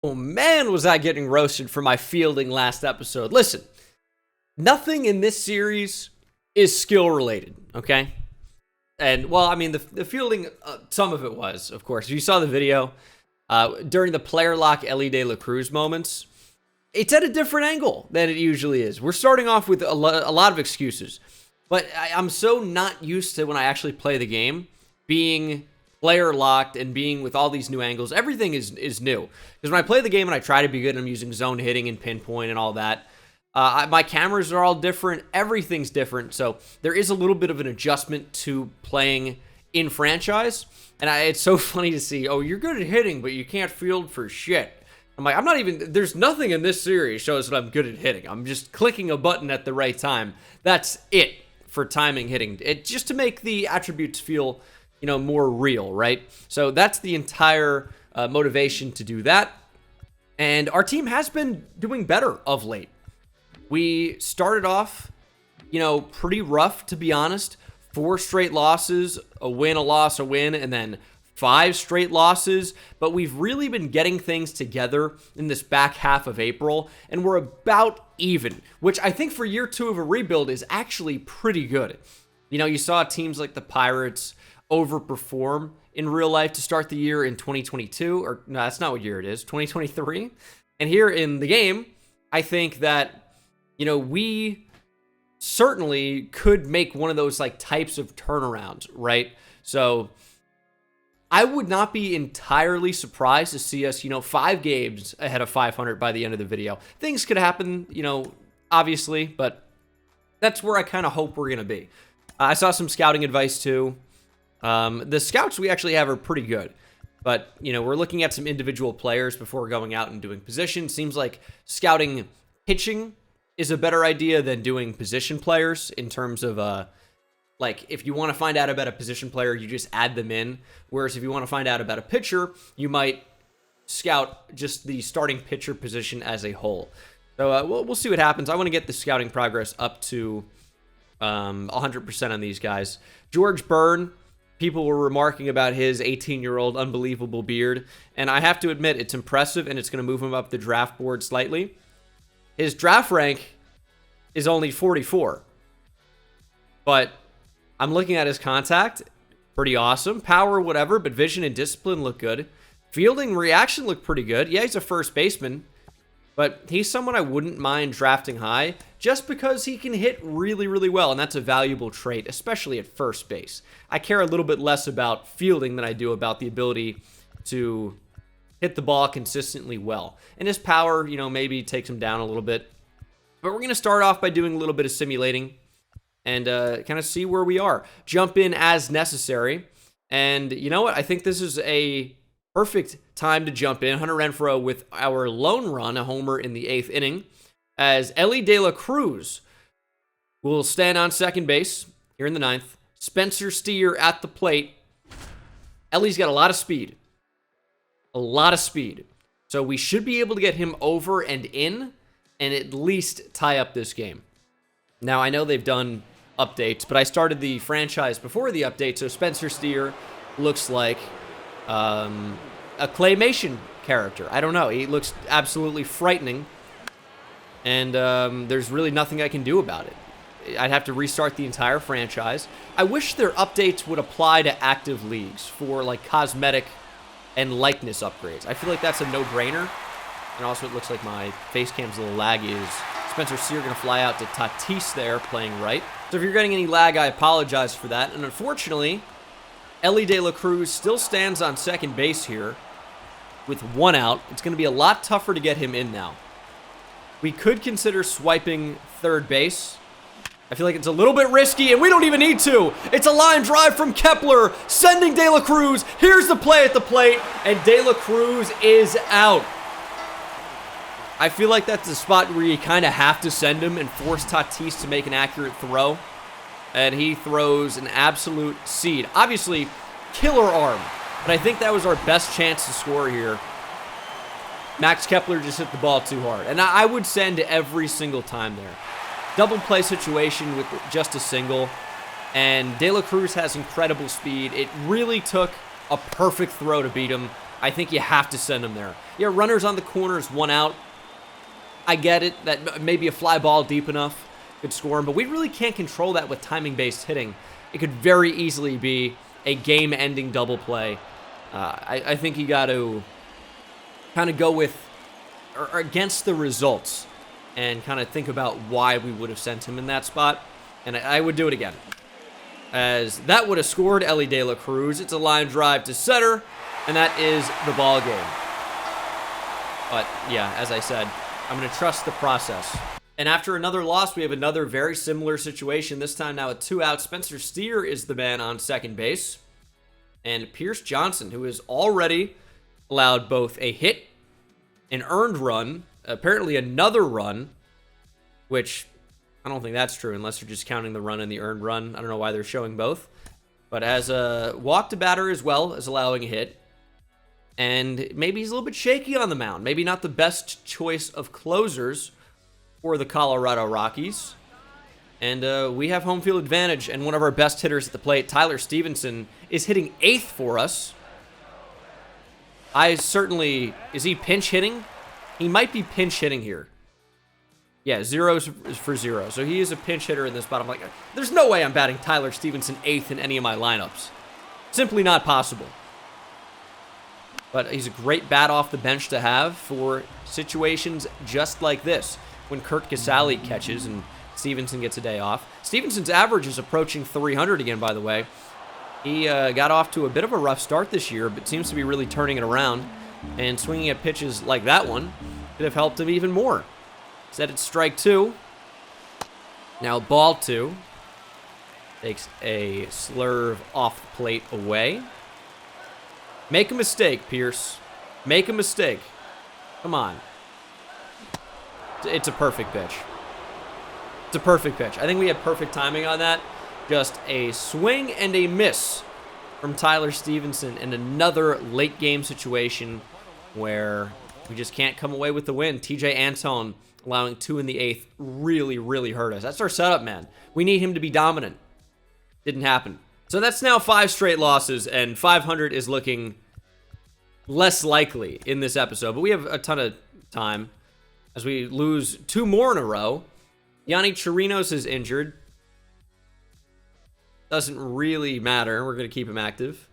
Oh man, was I getting roasted for my fielding last episode. Listen, nothing in this series is skill related, okay? And, well, I mean, the fielding, some of it was, of course. If you saw the video, during the player lock Elly De La Cruz moments, it's at a different angle than it usually is. We're starting off with a lot of excuses. But I'm so not used to, when I actually play the game, being player locked and being with all these new angles. Everything is new. Because when I play the game and I try to be good, and I'm using zone hitting and pinpoint and all that, my cameras are all different. Everything's different. So there is a little bit of an adjustment to playing in franchise. And it's so funny to see, oh, you're good at hitting, but you can't field for shit. I'm like, I'm not even, there's nothing in this series shows that I'm good at hitting. I'm just clicking a button at the right time. That's it for timing hitting. It just to make the attributes feel, more real, right? So that's the entire motivation to do that. And our team has been doing better of late. We started off, pretty rough, to be honest. 4 straight losses, a win, a loss, a win, and then 5 straight losses. But we've really been getting things together in this back half of April, and we're about even, which I think for year 2 of a rebuild is actually pretty good. You saw teams like the Pirates overperform in real life to start the year in 2022, or no, that's not what year it is, 2023. And here in the game, I think that, we certainly could make one of those types of turnarounds, right? So I would not be entirely surprised to see us, 5 games ahead of 500 by the end of the video. Things could happen, obviously, but that's where I kind of hope we're going to be. I saw some scouting advice too. The scouts we actually have are pretty good, but, we're looking at some individual players before going out and doing positions. Seems like scouting pitching is a better idea than doing position players in terms of, if you want to find out about a position player, you just add them in. Whereas if you want to find out about a pitcher, you might scout just the starting pitcher position as a whole. So we'll see what happens. I want to get the scouting progress up to 100% on these guys. George Byrne, people were remarking about his 18-year-old unbelievable beard. And I have to admit, it's impressive, and it's going to move him up the draft board slightly. His draft rank is only 44. But I'm looking at his contact. Pretty awesome. Power, whatever, but vision and discipline look good. Fielding reaction look pretty good. Yeah, he's a first baseman, but he's someone I wouldn't mind drafting high just because he can hit really, really well, and that's a valuable trait, especially at first base. I care a little bit less about fielding than I do about the ability to hit the ball consistently well. And his power, maybe takes him down a little bit. But we're going to start off by doing a little bit of simulating and kind of see where we are. Jump in as necessary. And you know what? I think this is a perfect time to jump in. Hunter Renfroe with our lone run, a homer in the 8th inning, as Elly De La Cruz will stand on second base here in the 9th. Spencer Steer at the plate. Ellie's got a lot of speed. A lot of speed. So we should be able to get him over and in and at least tie up this game. Now, I know they've done updates, but I started the franchise before the update, so Spencer Steer looks like a claymation character. I don't know. He looks absolutely frightening, and there's really nothing I can do about it. I'd have to restart the entire franchise. I wish their updates would apply to active leagues for, cosmetic and likeness upgrades. I feel like that's a no-brainer. And also, it looks like my face cam's a little laggy. Is Spencer Steer going to fly out to Tatis there, playing right. So if you're getting any lag, I apologize for that. And unfortunately, Elly De La Cruz still stands on second base here with 1 out. It's going to be a lot tougher to get him in now. We could consider swiping third base. I feel like it's a little bit risky, and we don't even need to. It's a line drive from Kepler, sending De La Cruz. Here's the play at the plate, and De La Cruz is out. I feel like that's a spot where you kind of have to send him and force Tatis to make an accurate throw. And he throws an absolute seed. Obviously, killer arm. But I think that was our best chance to score here. Max Kepler just hit the ball too hard. And I would send every single time there. Double play situation with just a single. And De La Cruz has incredible speed. It really took a perfect throw to beat him. I think you have to send him there. Yeah, runners on the corners, 1 out. I get it, that maybe a fly ball deep enough could score him, but we really can't control that with timing-based hitting. It could very easily be a game-ending double play. I think you got to kind of go with or against the results and kind of think about why we would have sent him in that spot, and I would do it again. As that would have scored Elly De La Cruz. It's a line drive to center, and that is the ball game. But yeah, as I said, I'm going to trust the process. And after another loss, we have another very similar situation. This time now at 2 outs. Spencer Steer is the man on second base. And Pierce Johnson, who has already allowed both a hit, an earned run, apparently another run, which I don't think that's true unless you're just counting the run and the earned run. I don't know why they're showing both. But has a walk to batter as well as allowing a hit. And maybe he's a little bit shaky on the mound. Maybe not the best choice of closers for the Colorado Rockies. And we have home field advantage, and one of our best hitters at the plate, Tyler Stevenson, is hitting 8th for us. Is he pinch hitting? He might be pinch hitting here. Yeah, 0 is for 0. So he is a pinch hitter in this spot. I'm like, there's no way I'm batting Tyler Stevenson 8th in any of my lineups. Simply not possible. But he's a great bat off the bench to have for situations just like this, when Kurt Casale catches and Stevenson gets a day off. Stevenson's average is approaching 300 again, by the way. He got off to a bit of a rough start this year, but seems to be really turning it around. And swinging at pitches like that one could have helped him even more. Set it strike 2. Now ball 2. Takes a slurve off the plate away. Make a mistake, Pierce. Make a mistake. Come on. It's a perfect pitch. It's a perfect pitch. I think we had perfect timing on that. Just a swing and a miss from Tyler Stevenson in another late game situation where we just can't come away with the win. TJ Antone allowing 2 in the 8th really, really hurt us. That's our setup, man. We need him to be dominant. Didn't happen. So that's now 5 straight losses, and 500 is looking less likely in this episode. But we have a ton of time as we lose 2 more in a row. Yanni Chirinos is injured. Doesn't really matter. We're going to keep him active.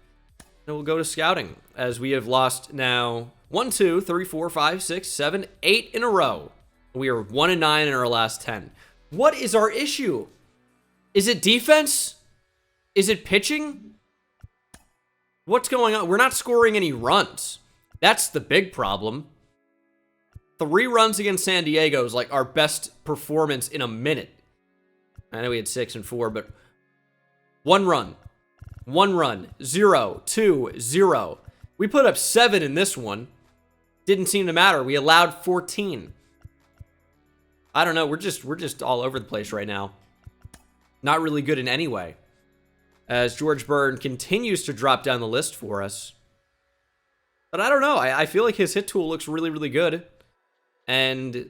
And we'll go to scouting, as we have lost now 1, 2, 3, 4, 5, 6, 7, 8 in a row. We are 1-9 in our last 10. What is our issue? Is it defense? Is it pitching? What's going on? We're not scoring any runs. That's the big problem. 3 runs against San Diego is like our best performance in a minute. I know we had 6 and 4, but 1 run. 1 run. 0, 2, 0. We put up 7 in this one. Didn't seem to matter. We allowed 14. I don't know. We're just all over the place right now. Not really good in any way. As George Byrne continues to drop down the list for us. But I don't know. I feel like his hit tool looks really, really good. And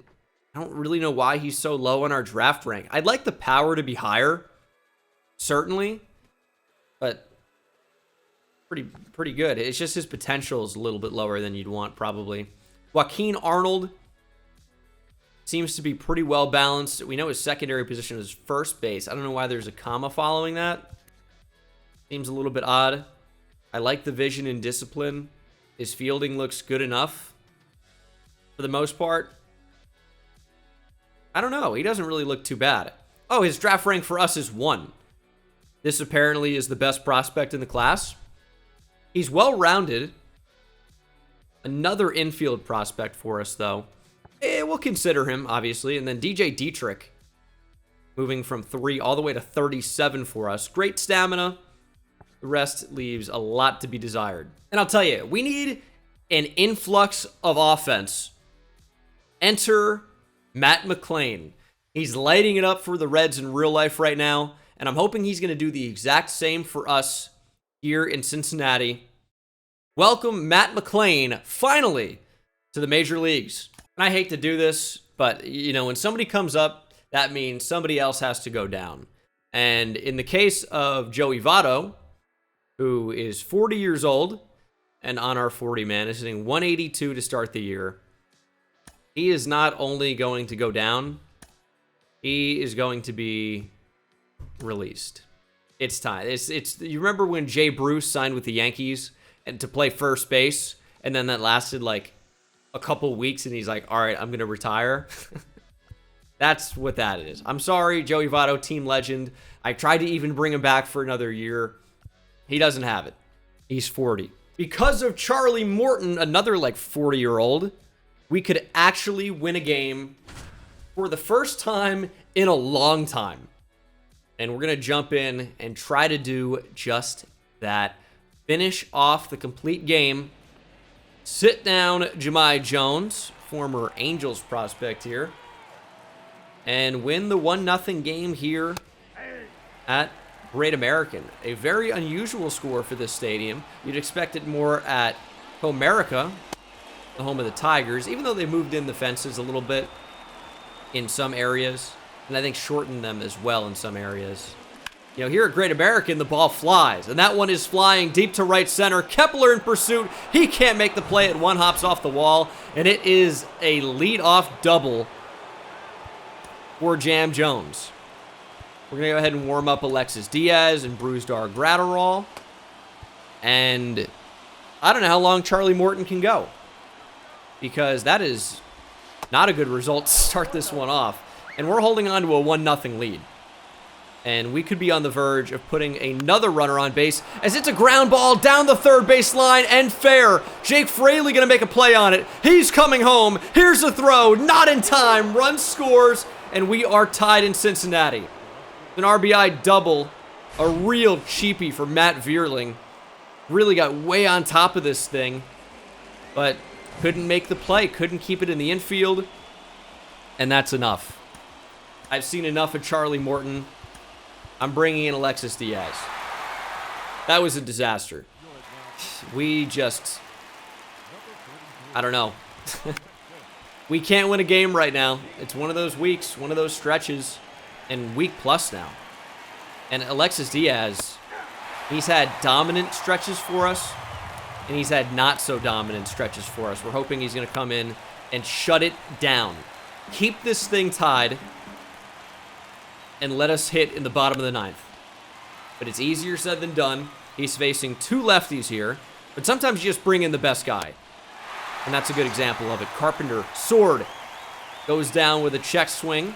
I don't really know why he's so low on our draft rank. I'd like the power to be higher. Certainly. But pretty good. It's just his potential is a little bit lower than you'd want, probably. Joaquin Arnold seems to be pretty well balanced. We know his secondary position is first base. I don't know why there's a comma following that. Seems a little bit odd. I like the vision and discipline. His fielding looks good enough for the most part. I don't know. He doesn't really look too bad. Oh, his draft rank for us is 1. This apparently is the best prospect in the class. He's well-rounded. Another infield prospect for us, though. We'll consider him, obviously. And then DJ Dietrich, moving from 3 all the way to 37 for us. Great stamina. The rest leaves a lot to be desired. And I'll tell you, we need an influx of offense. Enter Matt McClain. He's lighting it up for the Reds in real life right now, and I'm hoping he's going to do the exact same for us here in Cincinnati. Welcome, Matt McClain, finally to the major leagues. And I hate to do this, but, you know, when somebody comes up, that means somebody else has to go down. And in the case of Joey Votto, who is 40 years old and on our 40 man is hitting 182 to start the year. He is not only going to go down, he is going to be released. It's time. It's. You remember when Jay Bruce signed with the Yankees and to play first base, and then that lasted like a couple weeks, and he's like, "All right, I'm gonna retire." That's what that is. I'm sorry, Joey Votto, team legend. I tried to even bring him back for another year. He doesn't have it. He's 40. Because of Charlie Morton, another like 40-year-old, we could actually win a game for the first time in a long time. And we're going to jump in and try to do just that. Finish off the complete game. Sit down Jahmai Jones, former Angels prospect here, and win the 1-0 game here at Great American. A very unusual score for this stadium. You'd expect it more at Comerica, the home of the Tigers, even though they moved in the fences a little bit in some areas, and I think shortened them as well in some areas. You know, here at Great American, the ball flies, and that one is flying deep to right center. Kepler in pursuit. He can't make the play. It one hops off the wall, and it is a leadoff double for Jam Jones. We're going to go ahead and warm up Alexis Diaz and Brusdar Gratterall. And I don't know how long Charlie Morton can go, because that is not a good result to start this one off. And we're holding on to a 1-0 lead. And we could be on the verge of putting another runner on base, as it's a ground ball down the third base line and fair. Jake Fraley going to make a play on it. He's coming home. Here's a throw. Not in time. Run scores, and we are tied in Cincinnati. An RBI double. A real cheapie for Matt Vierling. Really got way on top of this thing, but couldn't make the play. Couldn't keep it in the infield. And that's enough. I've seen enough of Charlie Morton. I'm bringing in Alexis Diaz. That was a disaster. We just... I don't know. We can't win a game right now. It's one of those weeks, one of those stretches, and week plus now. And Alexis Diaz, he's had dominant stretches for us, and he's had not so dominant stretches for us. We're hoping he's going to come in and shut it down. Keep this thing tied, and let us hit in the bottom of the ninth. But it's easier said than done. He's facing two lefties here, but sometimes you just bring in the best guy. And that's a good example of it. Carpenter, sword, goes down with a check swing.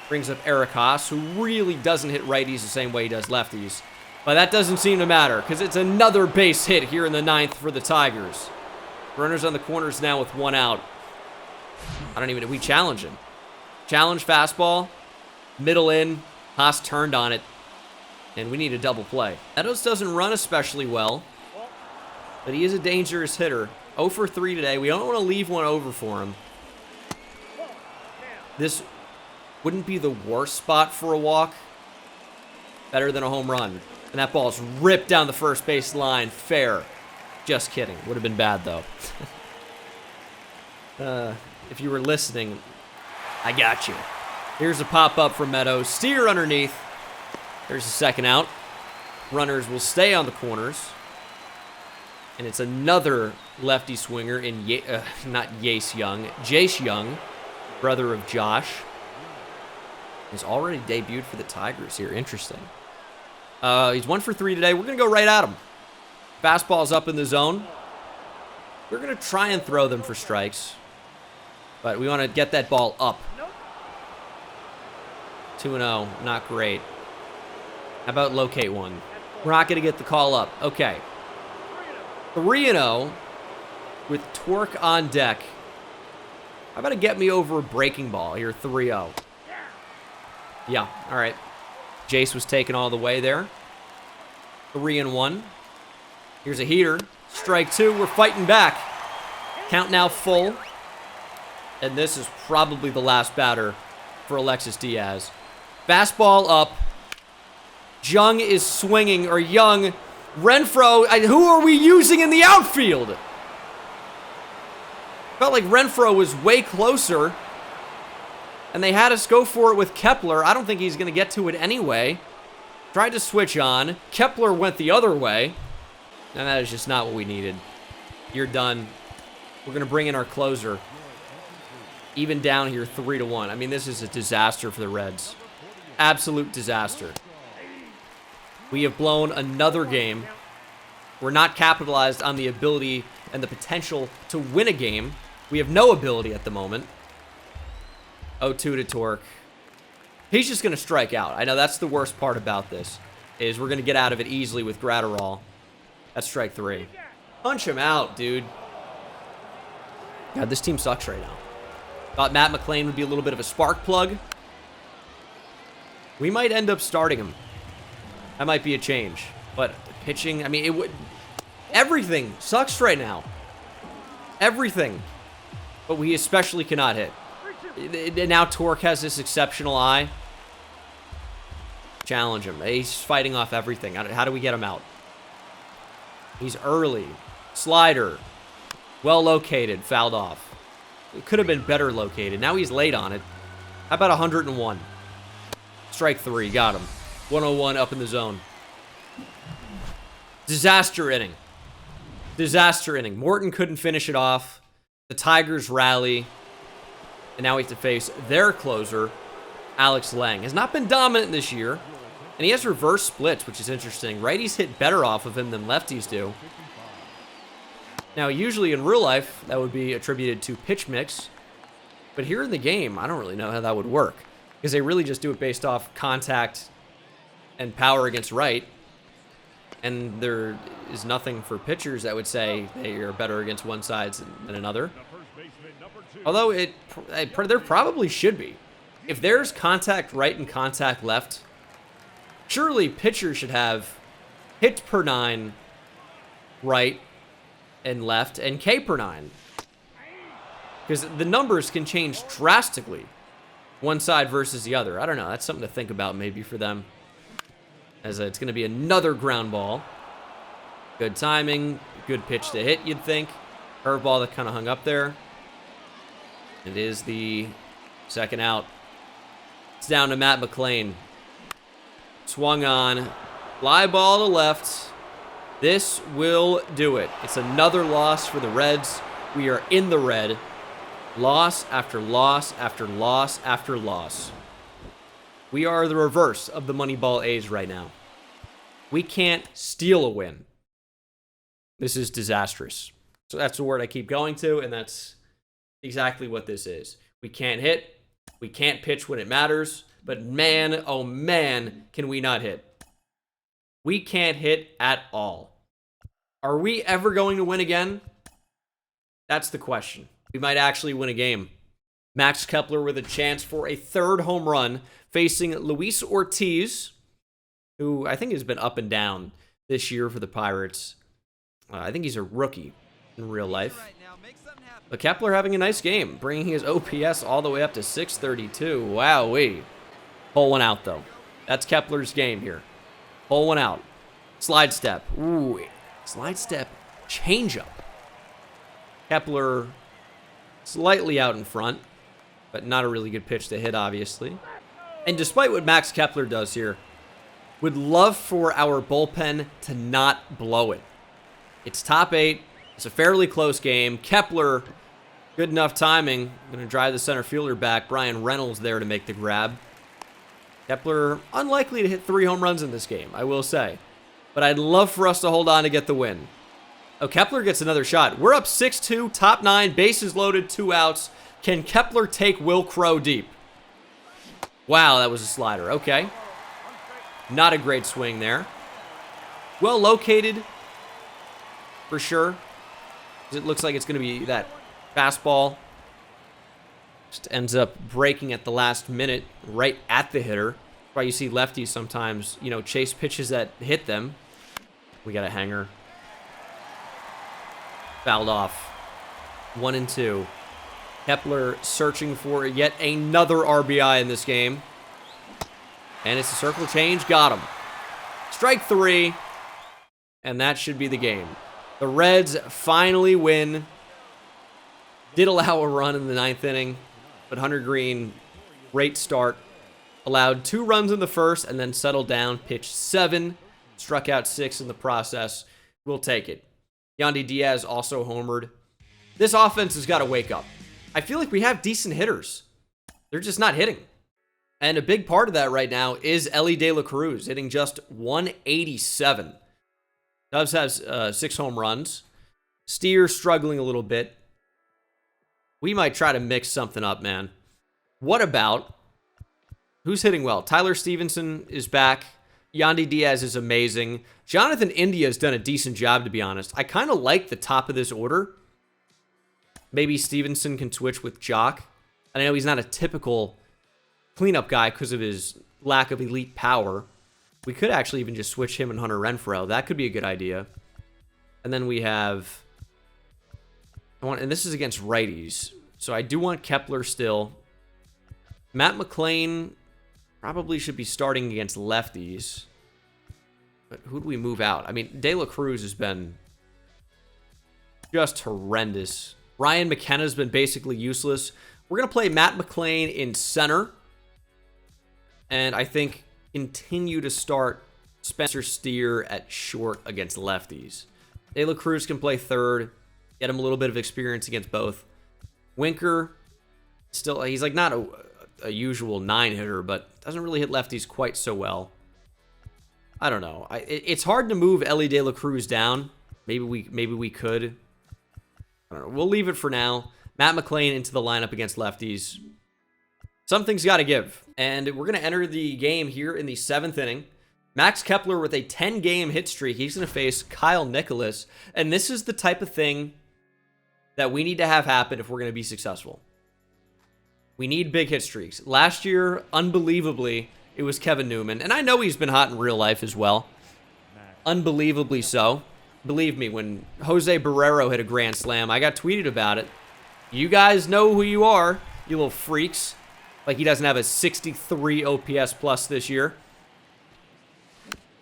Brings up Eric Haas, who really doesn't hit righties the same way he does lefties. But that doesn't seem to matter, because it's another base hit here in the ninth for the Tigers. Runners on the corners now with one out. We challenge him. Challenge fastball. Middle in, Haas turned on it, and we need a double play. Meadows doesn't run especially well, but he is a dangerous hitter. 0 for 3 today. We don't want to leave one over for him. This wouldn't be the worst spot for a walk. Better than a home run. And that ball's ripped down the first base line. Fair. Just kidding. Would have been bad, though. If you were listening, I got you. Here's a pop-up from Meadows. Steer underneath. There's a second out. Runners will stay on the corners. And it's another lefty swinger in Jace Young, brother of Josh. He's already debuted for the Tigers here. Interesting. He's 1 for 3 today. We're going to go right at him. Fastball's up in the zone. We're going to try and throw them for strikes, but we want to get that ball up. 2-0, not great. How about locate one? We're not going to get the call up. Okay. 3-0 with torque on deck. How about to get me over a breaking ball here, 3-0. Yeah, all right. Jace was taken all the way there. 3-1. Here's a heater. Strike 2. We're fighting back. Count now full. And this is probably the last batter for Alexis Diaz. Fastball up. Young is swinging, or Young. Renfroe, who are we using in the outfield? Felt like Renfroe was way closer, and they had us go for it with Kepler. I don't think he's going to get to it anyway. Tried to switch on. Kepler went the other way, and that is just not what we needed. You're done. We're going to bring in our closer. Even down here 3-1. I mean, this is a disaster for the Reds. Absolute disaster. We have blown another game. We're not capitalized on the ability and the potential to win a game. We have no ability at the moment. 0-2 to Torque. He's just going to strike out. I know that's the worst part about this, is we're going to get out of it easily with Gratterall. That's strike 3. Punch him out, dude. God, this team sucks right now. Thought Matt McLain would be a little bit of a spark plug. We might end up starting him. That might be a change. But pitching, I mean, it would... Everything sucks right now. Everything. But we especially cannot hit. Now Torque has this exceptional eye. Challenge him. He's fighting off everything. How do we get him out? He's early. Slider. Well located. Fouled off. It could have been better located. Now he's late on it. How about 101? Strike 3. Got him. 101 up in the zone. Disaster inning. Disaster inning. Morton couldn't finish it off. The Tigers rally. And now we have to face their closer, Alex Lang. Has not been dominant this year. And he has reverse splits, which is interesting. Righties hit better off of him than lefties do. Now, usually in real life, that would be attributed to pitch mix. But here in the game, I don't really know how that would work. Because they really just do it based off contact and power against right. And there is nothing for pitchers that would say they are better against one side than another. Although there probably should be. If there's contact right and contact left, surely pitchers should have hit per 9 right and left and K per 9. Because the numbers can change drastically. One side versus the other. I don't know. That's something to think about maybe for them. As it's going to be another ground ball. Good timing. Good pitch to hit, you'd think. Curveball that kind of hung up there. It is the second out. It's down to Matt McLain. Swung on. Fly ball to left. This will do it. It's another loss for the Reds. We are in the red. Loss after loss after loss after loss. We are the reverse of the Moneyball A's right now. We can't steal a win. This is disastrous. So that's the word I keep going to, and that's exactly what this is. We can't hit. We can't pitch when it matters. But man, oh man, can we not hit. We can't hit at all. Are we ever going to win again? That's the question. We might actually win a game. Max Kepler with a chance for a third home run, facing Luis Ortiz, who I think has been up and down this year for the Pirates. I think he's a rookie in real life. But Kepler having a nice game, bringing his OPS all the way up to 632. Wowee. Pull one out, though. That's Kepler's game here. Pull one out. Slide step. Ooh, slide step. Changeup. Kepler slightly out in front, but not a really good pitch to hit, obviously. And despite what Max Kepler does here, would love for our bullpen to not blow it. It's top 8. It's a fairly close game. Kepler, good enough timing. Going to drive the center fielder back. Brian Reynolds there to make the grab. Kepler, unlikely to hit 3 home runs in this game, I will say. But I'd love for us to hold on to get the win. Oh, Kepler gets another shot. We're up 6-2, top 9, bases loaded, 2 outs. Can Kepler take Will Crow deep? Wow, that was a slider. Okay. Not a great swing there. Well located, for sure. It looks like it's going to be that fastball. Just ends up breaking at the last minute, right at the hitter. That's why you see lefties sometimes, chase pitches that hit them. We got a hanger. Fouled off. 1-2. Kepler searching for yet another RBI in this game. And it's a circle change. Got him. Strike 3. And that should be the game. The Reds finally win. Did allow a run in the 9th inning. But Hunter Green, great start. Allowed 2 runs in the first and then settled down. Pitched 7. Struck out 6 in the process. We'll take it. Yandy Diaz also homered. This offense has got to wake up. I feel like we have decent hitters. They're just not hitting. And a big part of that right now is Elly De La Cruz hitting just 187. Does have 6 home runs. Steer struggling a little bit. We might try to mix something up, man. What about... Who's hitting well? Tyler Stevenson is back. Yandy Diaz is amazing. Jonathan India has done a decent job, to be honest. I kind of like the top of this order. Maybe Stevenson can switch with Jock. I know he's not a typical cleanup guy because of his lack of elite power. We could actually even just switch him and Hunter Renfroe. That could be a good idea. And then we have... and this is against righties. So I do want Kepler still. Matt McLain probably should be starting against lefties. But who do we move out? I mean, De La Cruz has been just horrendous. Ryan McKenna's been basically useless. We're going to play Matt McLain in center. And I think continue to start Spencer Steer at short against lefties. De La Cruz can play third. Get him a little bit of experience against both. Winker, still, he's like not a usual 9-hitter, but doesn't really hit lefties quite so well. I don't know. It's hard to move Elly De La Cruz down. Maybe we could. I don't know. We'll leave it for now. Matt McLain into the lineup against lefties. Something's got to give. And we're going to enter the game here in the 7th inning. Max Kepler with a 10-game hit streak. He's going to face Kyle Nicholas. And this is the type of thing that we need to have happen if we're going to be successful. We need big hit streaks. Last year, unbelievably, it was Kevin Newman. And I know he's been hot in real life as well. Unbelievably so. Believe me, when Jose Barrero hit a grand slam, I got tweeted about it. You guys know who you are, you little freaks. Like he doesn't have a 63 OPS plus this year.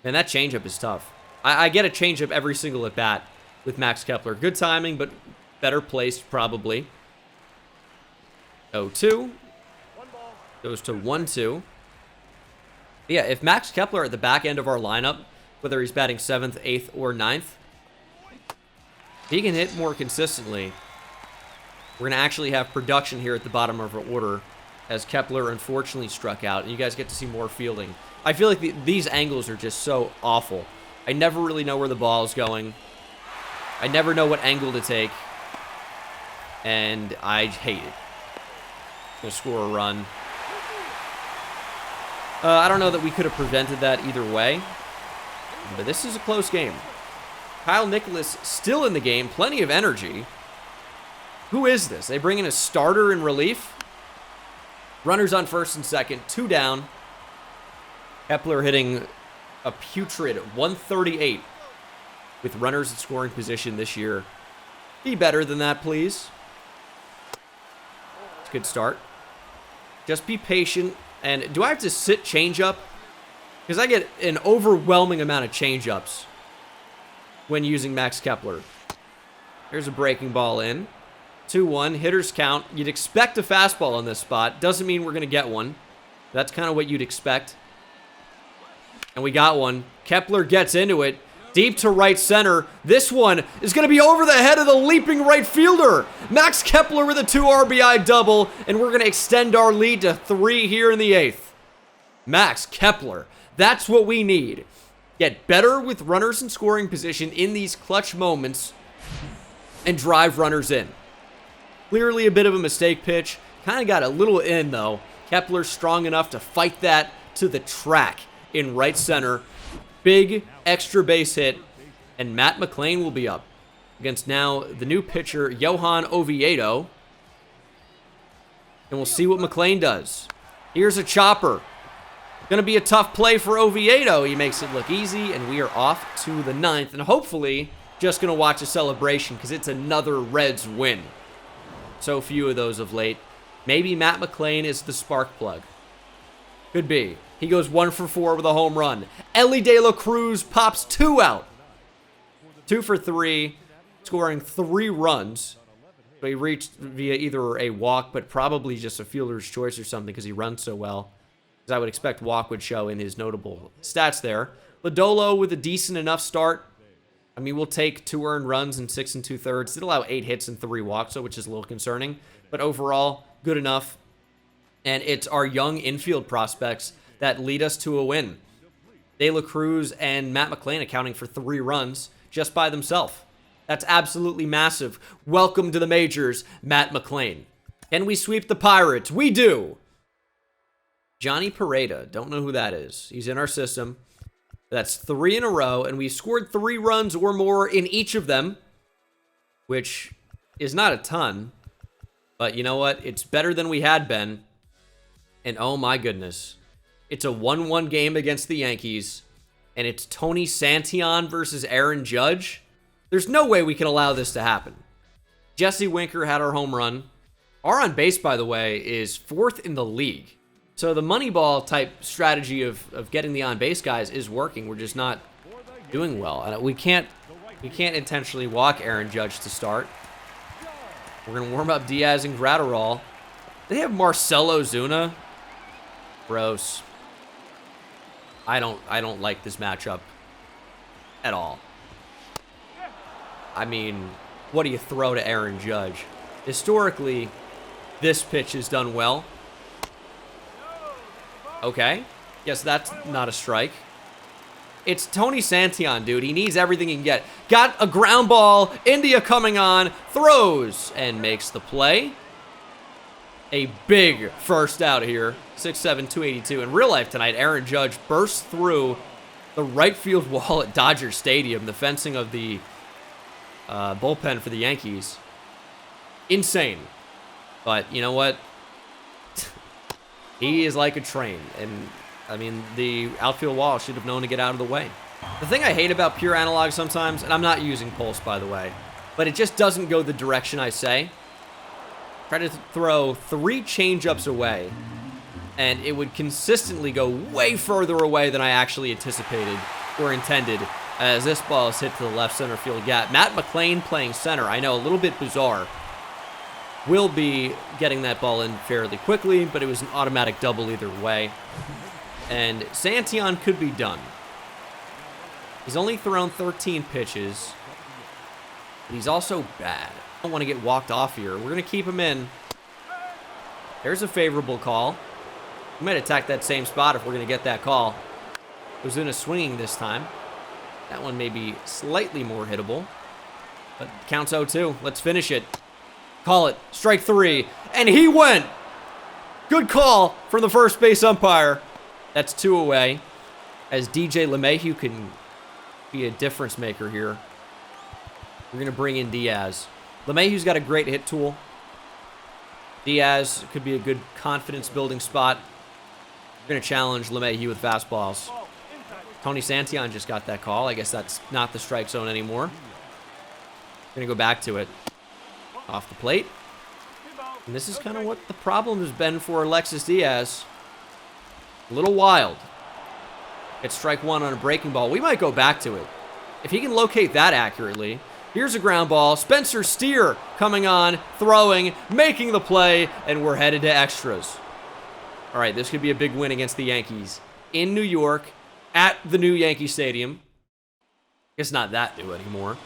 And that changeup is tough. I get a changeup every single at-bat with Max Kepler. Good timing, but better placed probably. 0-2. Goes to 1-2. Yeah, if Max Kepler at the back end of our lineup, whether he's batting 7th, 8th, or 9th, he can hit more consistently. We're going to actually have production here at the bottom of our order as Kepler unfortunately struck out, and you guys get to see more fielding. I feel like these angles are just so awful. I never really know where the ball is going. I never know what angle to take, and I hate it. Gonna score a run. I don't know that we could have prevented that either way, but this is a close game. Kyle Nicholas still in the game, plenty of energy. Who is this? They bring in a starter in relief. Runners on first and second, 2 down. Kepler hitting a putrid 138 with runners in scoring position this year. Be better than that, please. It's a good start. Just be patient. And do I have to sit changeup? Because I get an overwhelming amount of changeups when using Max Kepler. Here's a breaking ball in. 2-1, hitters count. You'd expect a fastball on this spot. Doesn't mean we're going to get one. That's kind of what you'd expect. And we got one. Kepler gets into it. Deep to right center. This one is going to be over the head of the leaping right fielder. Max Kepler with a 2 RBI double. And we're going to extend our lead to 3 here in the 8th. Max Kepler. That's what we need. Get better with runners in scoring position in these clutch moments and drive runners in. Clearly a bit of a mistake pitch. Kind of got a little in, though. Kepler's strong enough to fight that to the track in right center. Big extra base hit. And Matt McLain will be up against now the new pitcher, Johan Oviedo. And we'll see what McLain does. Here's a chopper. Going to be a tough play for Oviedo. He makes it look easy, and we are off to the 9th. And hopefully, just going to watch a celebration because it's another Reds win. So few of those of late. Maybe Matt McLain is the spark plug. Could be. He goes 1 for 4 with a home run. Elly De La Cruz pops 2 out. 2 for 3, scoring 3 runs. But he reached via either a walk, but probably just a fielder's choice or something because he runs so well. Because I would expect walk would show in his notable stats there. Lodolo with a decent enough start. I mean, we'll take 2 earned runs in 6 2/3. Did allow 8 hits and 3 walks, so which is a little concerning. But overall, good enough. And it's our young infield prospects that lead us to a win. De La Cruz and Matt McLain accounting for 3 runs just by themselves. That's absolutely massive. Welcome to the majors, Matt McLain. Can we sweep the Pirates? We do. Johnny Pareda. Don't know who that is. He's in our system. That's 3 in a row, and we scored 3 runs or more in each of them, which is not a ton. But you know what? It's better than we had been. And oh my goodness. It's a 1-1 game against the Yankees, and it's Tony Santillan versus Aaron Judge. There's no way we can allow this to happen. Jesse Winker had our home run. Our on base, by the way, is 4th in the league. So the Moneyball type strategy of getting the on base guys is working. We're just not doing well. And we can't intentionally walk Aaron Judge to start. We're gonna warm up Diaz and Gratterall. They have Marcelo Zuna. Gross. I don't like this matchup at all. I mean, what do you throw to Aaron Judge? Historically, this pitch is done well. Okay. Guess that's not a strike. It's Tony Santillan, dude. He needs everything he can get. Got a ground ball. India coming on. Throws and makes the play. A big first out here. 6'7", 282. In real life tonight, Aaron Judge burst through the right field wall at Dodger Stadium, the fencing of the bullpen for the Yankees. Insane. But you know what? He is like a train. And, I mean, the outfield wall should have known to get out of the way. The thing I hate about pure analog sometimes, and I'm not using Pulse, by the way, but it just doesn't go the direction I say. Try to throw 3 changeups away, and it would consistently go way further away than I actually anticipated or intended, as this ball is hit to the left center field gap. Matt McLain playing center, I know, a little bit bizarre, will be getting that ball in fairly quickly, but it was an automatic double either way. And Santillan could be done. He's only thrown 13 pitches, but he's also bad. I don't want to get walked off here. We're going to keep him in. There's a favorable call. We might attack that same spot if we're going to get that call. Ozuna swinging this time. That one may be slightly more hittable, but counts 0-2. Let's finish it. Call it. Strike 3. And he went. Good call from the first base umpire. That's 2 away. As DJ LeMahieu can be a difference maker here. We're going to bring in Diaz. LeMahieu's got a great hit tool. Diaz could be a good confidence-building spot. We're going to challenge LeMahieu with fastballs. Tony Santillan just got that call. I guess that's not the strike zone anymore. Going to go back to it. Off the plate. And this is kind of what the problem has been for Alexis Diaz. A little wild. It's strike 1 on a breaking ball. We might go back to it. If he can locate that accurately. Here's a ground ball. Spencer Steer coming on, throwing, making the play, and we're headed to extras. All right, this could be a big win against the Yankees. In New York, at the new Yankee Stadium. It's not that new anymore.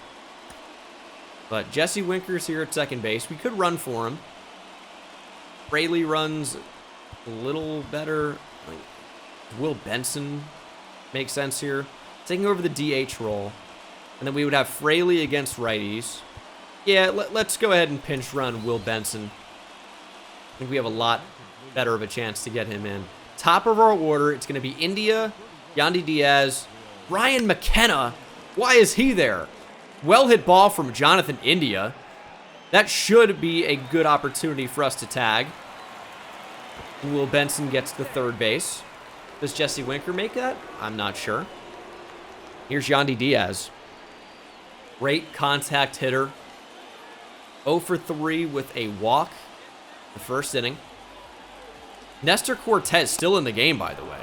But Jesse Winker's here at second base. We could run for him. Fraley runs a little better. Will Benson makes sense here. Taking over the DH role. And then we would have Fraley against righties. Yeah, let's go ahead and pinch run Will Benson. I think we have a lot better of a chance to get him in. Top of our order, it's going to be India, Yandy Diaz, Ryan McKenna. Why is he there? Well hit ball from Jonathan India. That should be a good opportunity for us to tag. And Will Benson gets to third base. Does Jesse Winker make that? I'm not sure. Here's Yandy Diaz. Great contact hitter. 0 for 3 with a walk the first inning. Nestor Cortez still in the game, by the way.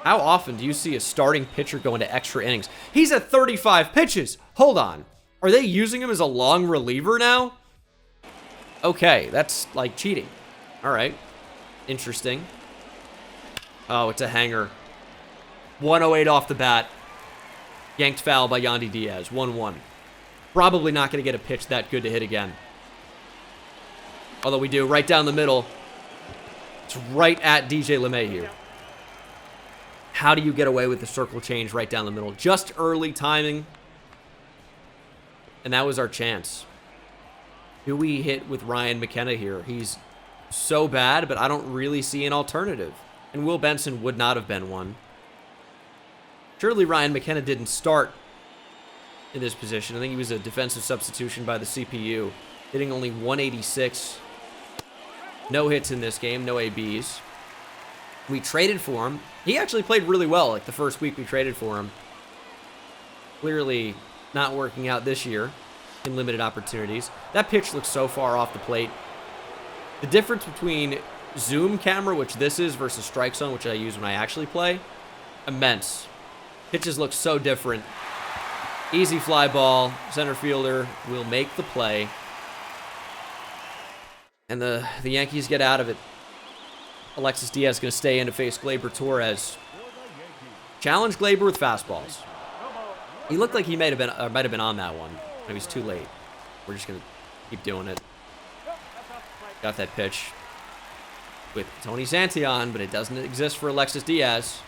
How often do you see a starting pitcher go into extra innings? He's at 35 pitches. Hold on. Are they using him as a long reliever now? Okay, that's like cheating. All right. Interesting. Oh, it's a hanger. 108 off the bat. Yanked foul by Yandy Diaz. 1-1. Probably not going to get a pitch that good to hit again. Although we do. Right down the middle. It's right at DJ LeMahieu. How do you get away with the circle change right down the middle? Just early timing. And that was our chance. Who we hit with Ryan McKenna here? He's so bad, but I don't really see an alternative. And Will Benson would not have been one. Surely Ryan McKenna didn't start in this position. I think he was a defensive substitution by the CPU, hitting only 186. No hits in this game, no ABs. We traded for him. He actually played really well like the first week we traded for him. Clearly not working out this year in limited opportunities. That pitch looks so far off the plate. The difference between zoom camera, which this is, versus strike zone, which I use when I actually play, immense. Pitches look so different. Easy fly ball. Center fielder will make the play. And the Yankees get out of it. Alexis Diaz is going to stay in to face Gleyber Torres. Challenge Gleyber with fastballs. He looked like he might have been on that one. Maybe he's too late. We're just going to keep doing it. Got that pitch with Tony Santillan, but it doesn't exist for Alexis Diaz.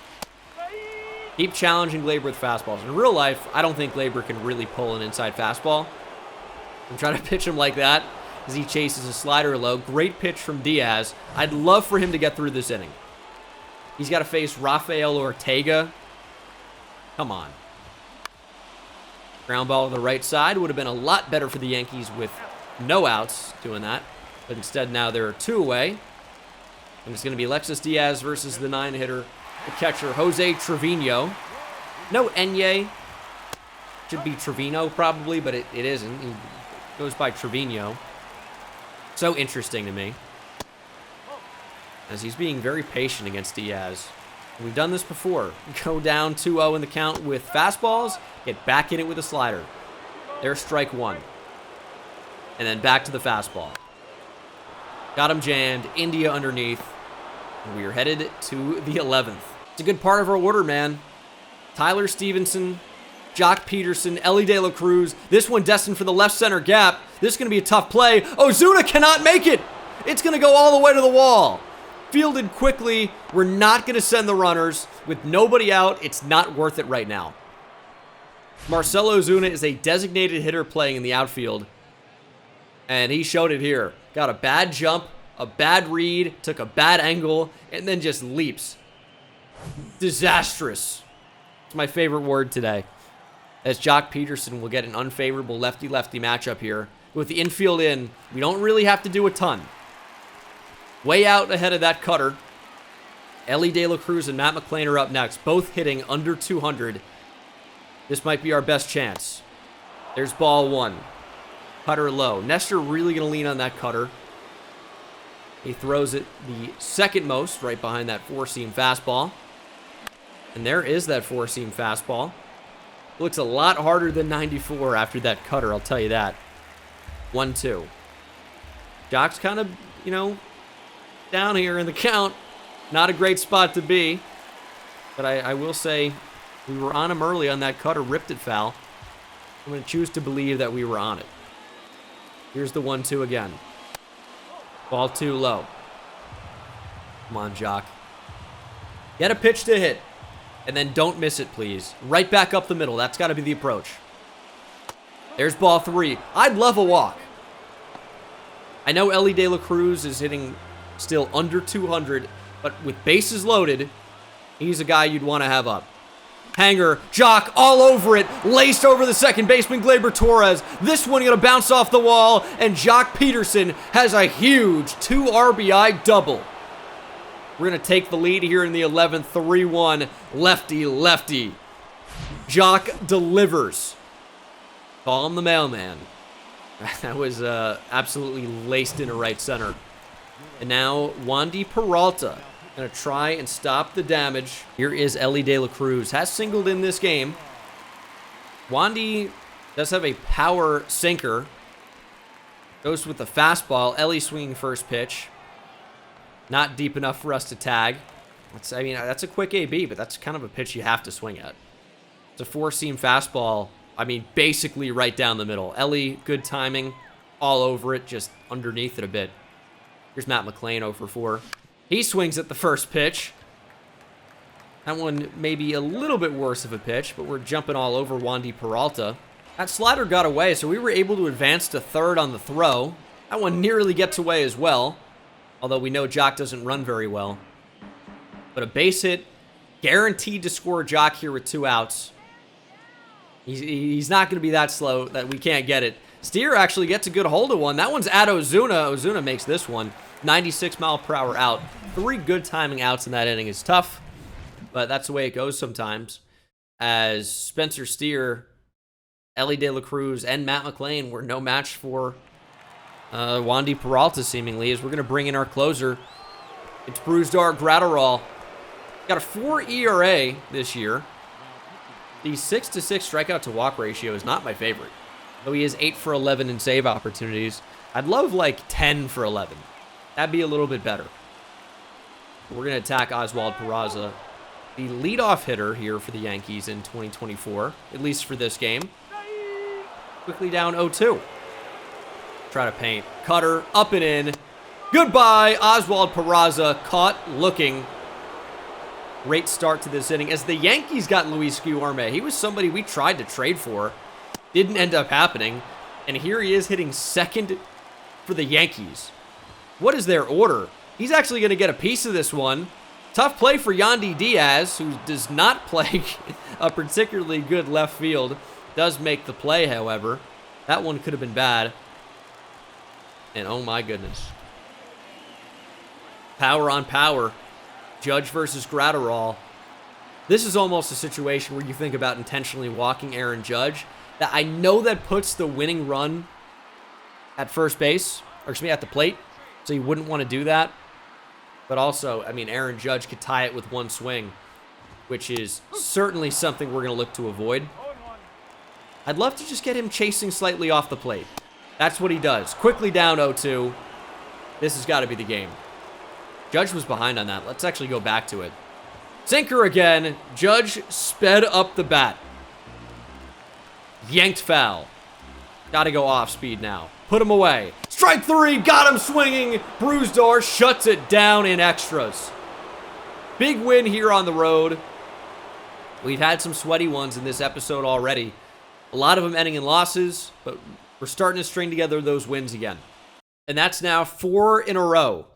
Keep challenging Gleyber with fastballs. In real life, I don't think Gleyber can really pull an inside fastball. I'm trying to pitch him like that as he chases a slider low. Great pitch from Diaz. I'd love for him to get through this inning. He's got to face Rafael Ortega. Come on. Ground ball to the right side would have been a lot better for the Yankees with no outs doing that. But instead now there are 2 away. And it's going to be Alexis Diaz versus the 9-hitter, the catcher, Jose Trevino. No Enye. Should be Trevino probably, but it isn't. He goes by Trevino. So interesting to me, as he's being very patient against Diaz. We've done this before. Go down 2-0 in the count with fastballs, get back in it with a slider. There's strike 1. And then back to the fastball. Got him jammed. India underneath. And we are headed to the 11th. It's a good part of our order, man. Tyler Stevenson, Jock Peterson, Ellie De La Cruz. This one destined for the left center gap. This is going to be a tough play. Ozuna cannot make it. It's going to go all the way to the wall. Fielded quickly. We're not going to send the runners. With nobody out, it's not worth it right now. Marcell Ozuna is a designated hitter playing in the outfield. And he showed it here. Got a bad jump, a bad read, took a bad angle, and then just leaps. Disastrous. It's my favorite word today. As Jock Peterson will get an unfavorable lefty-lefty matchup here. With the infield in, we don't really have to do a ton. Way out ahead of that cutter. Ellie De La Cruz and Matt McClain are up next, both hitting under 200. This might be our best chance. There's ball 1. Cutter low. Nestor really going to lean on that cutter. He throws it the second most, right behind that 4-seam fastball. And there is that 4-seam fastball. Looks a lot harder than 94 after that cutter, I'll tell you that. 1-2. Jock's kind of, down here in the count. Not a great spot to be. But I will say, we were on him early on that cutter, ripped it foul. I'm going to choose to believe that we were on it. Here's the 1-2 again. Ball 2 low. Come on, Jock. Get a pitch to hit. And then don't miss it, please. Right back up the middle. That's got to be the approach. There's ball 3. I'd love a walk. I know Ellie De La Cruz is hitting still under 200, but with bases loaded, he's a guy you'd want to have up. Hanger, Jock, all over it, laced over the second baseman, Gleyber Torres. This one going to bounce off the wall, and Jock Peterson has a huge 2 RBI double. We're going to take the lead here in the 11th, 3-1, lefty. Jock delivers. Call him the mailman. That was absolutely laced into right center. And now, Wandy Peralta going to try and stop the damage. Here is Ellie De La Cruz. Has singled in this game. Wandy does have a power sinker. Goes with the fastball. Ellie swinging first pitch. Not deep enough for us to tag. That's a quick AB, but that's kind of a pitch you have to swing at. It's a four-seam fastball. I mean, basically right down the middle. Ellie, good timing. All over it, just underneath it a bit. Here's Matt McLain 0 for 4. He swings at the first pitch. That one may be a little bit worse of a pitch, but we're jumping all over Wandy Peralta. That slider got away, so we were able to advance to third on the throw. That one nearly gets away as well, although we know Jock doesn't run very well. But a base hit, guaranteed to score Jock here with 2 outs. He's not going to be that slow that we can't get it. Steer actually gets a good hold of one. That one's at Ozuna. Ozuna makes this one. 96-mile-per-hour out. 3 good timing outs in that inning is tough, but that's the way it goes sometimes. As Spencer Steer, Ellie De La Cruz, and Matt McLain were no match for Wandy Peralta, seemingly, as we're going to bring in our closer. It's Brusdar Graterol. Got a 4 ERA this year. The 6-6 strikeout-to-walk ratio is not my favorite, though he is 8 for 11 in save opportunities. I'd love, like, 10 for 11. That'd be a little bit better. We're going to attack Oswald Peraza, the leadoff hitter here for the Yankees in 2024, at least for this game. Quickly down 0-2. Try to paint. Cutter, up and in. Goodbye, Oswald Peraza, caught looking. Great start to this inning as the Yankees got Luis Guillorme. He was somebody we tried to trade for. Didn't end up happening. And here he is hitting second for the Yankees. What is their order? He's actually going to get a piece of this one. Tough play for Yandy Diaz, who does not play a particularly good left field. Does make the play, however. That one could have been bad. And oh my goodness. Power on power. Judge versus Graterol. This is almost a situation where you think about intentionally walking Aaron Judge. That I know that puts the winning run at first base, or excuse me, at the plate. So you wouldn't want to do that. But also, I mean, Aaron Judge could tie it with one swing, which is certainly something we're going to look to avoid. I'd love to just get him chasing slightly off the plate. That's what he does. Quickly down 0-2. This has got to be the game. Judge was behind on that. Let's actually go back to it. Sinker again. Judge sped up the bat. Yanked foul. Got to go off speed now. Put him away. Strike 3. Got him swinging. Brusdar shuts it down in extras. Big win here on the road. We've had some sweaty ones in this episode already. A lot of them ending in losses, but we're starting to string together those wins again. And that's now 4 in a row.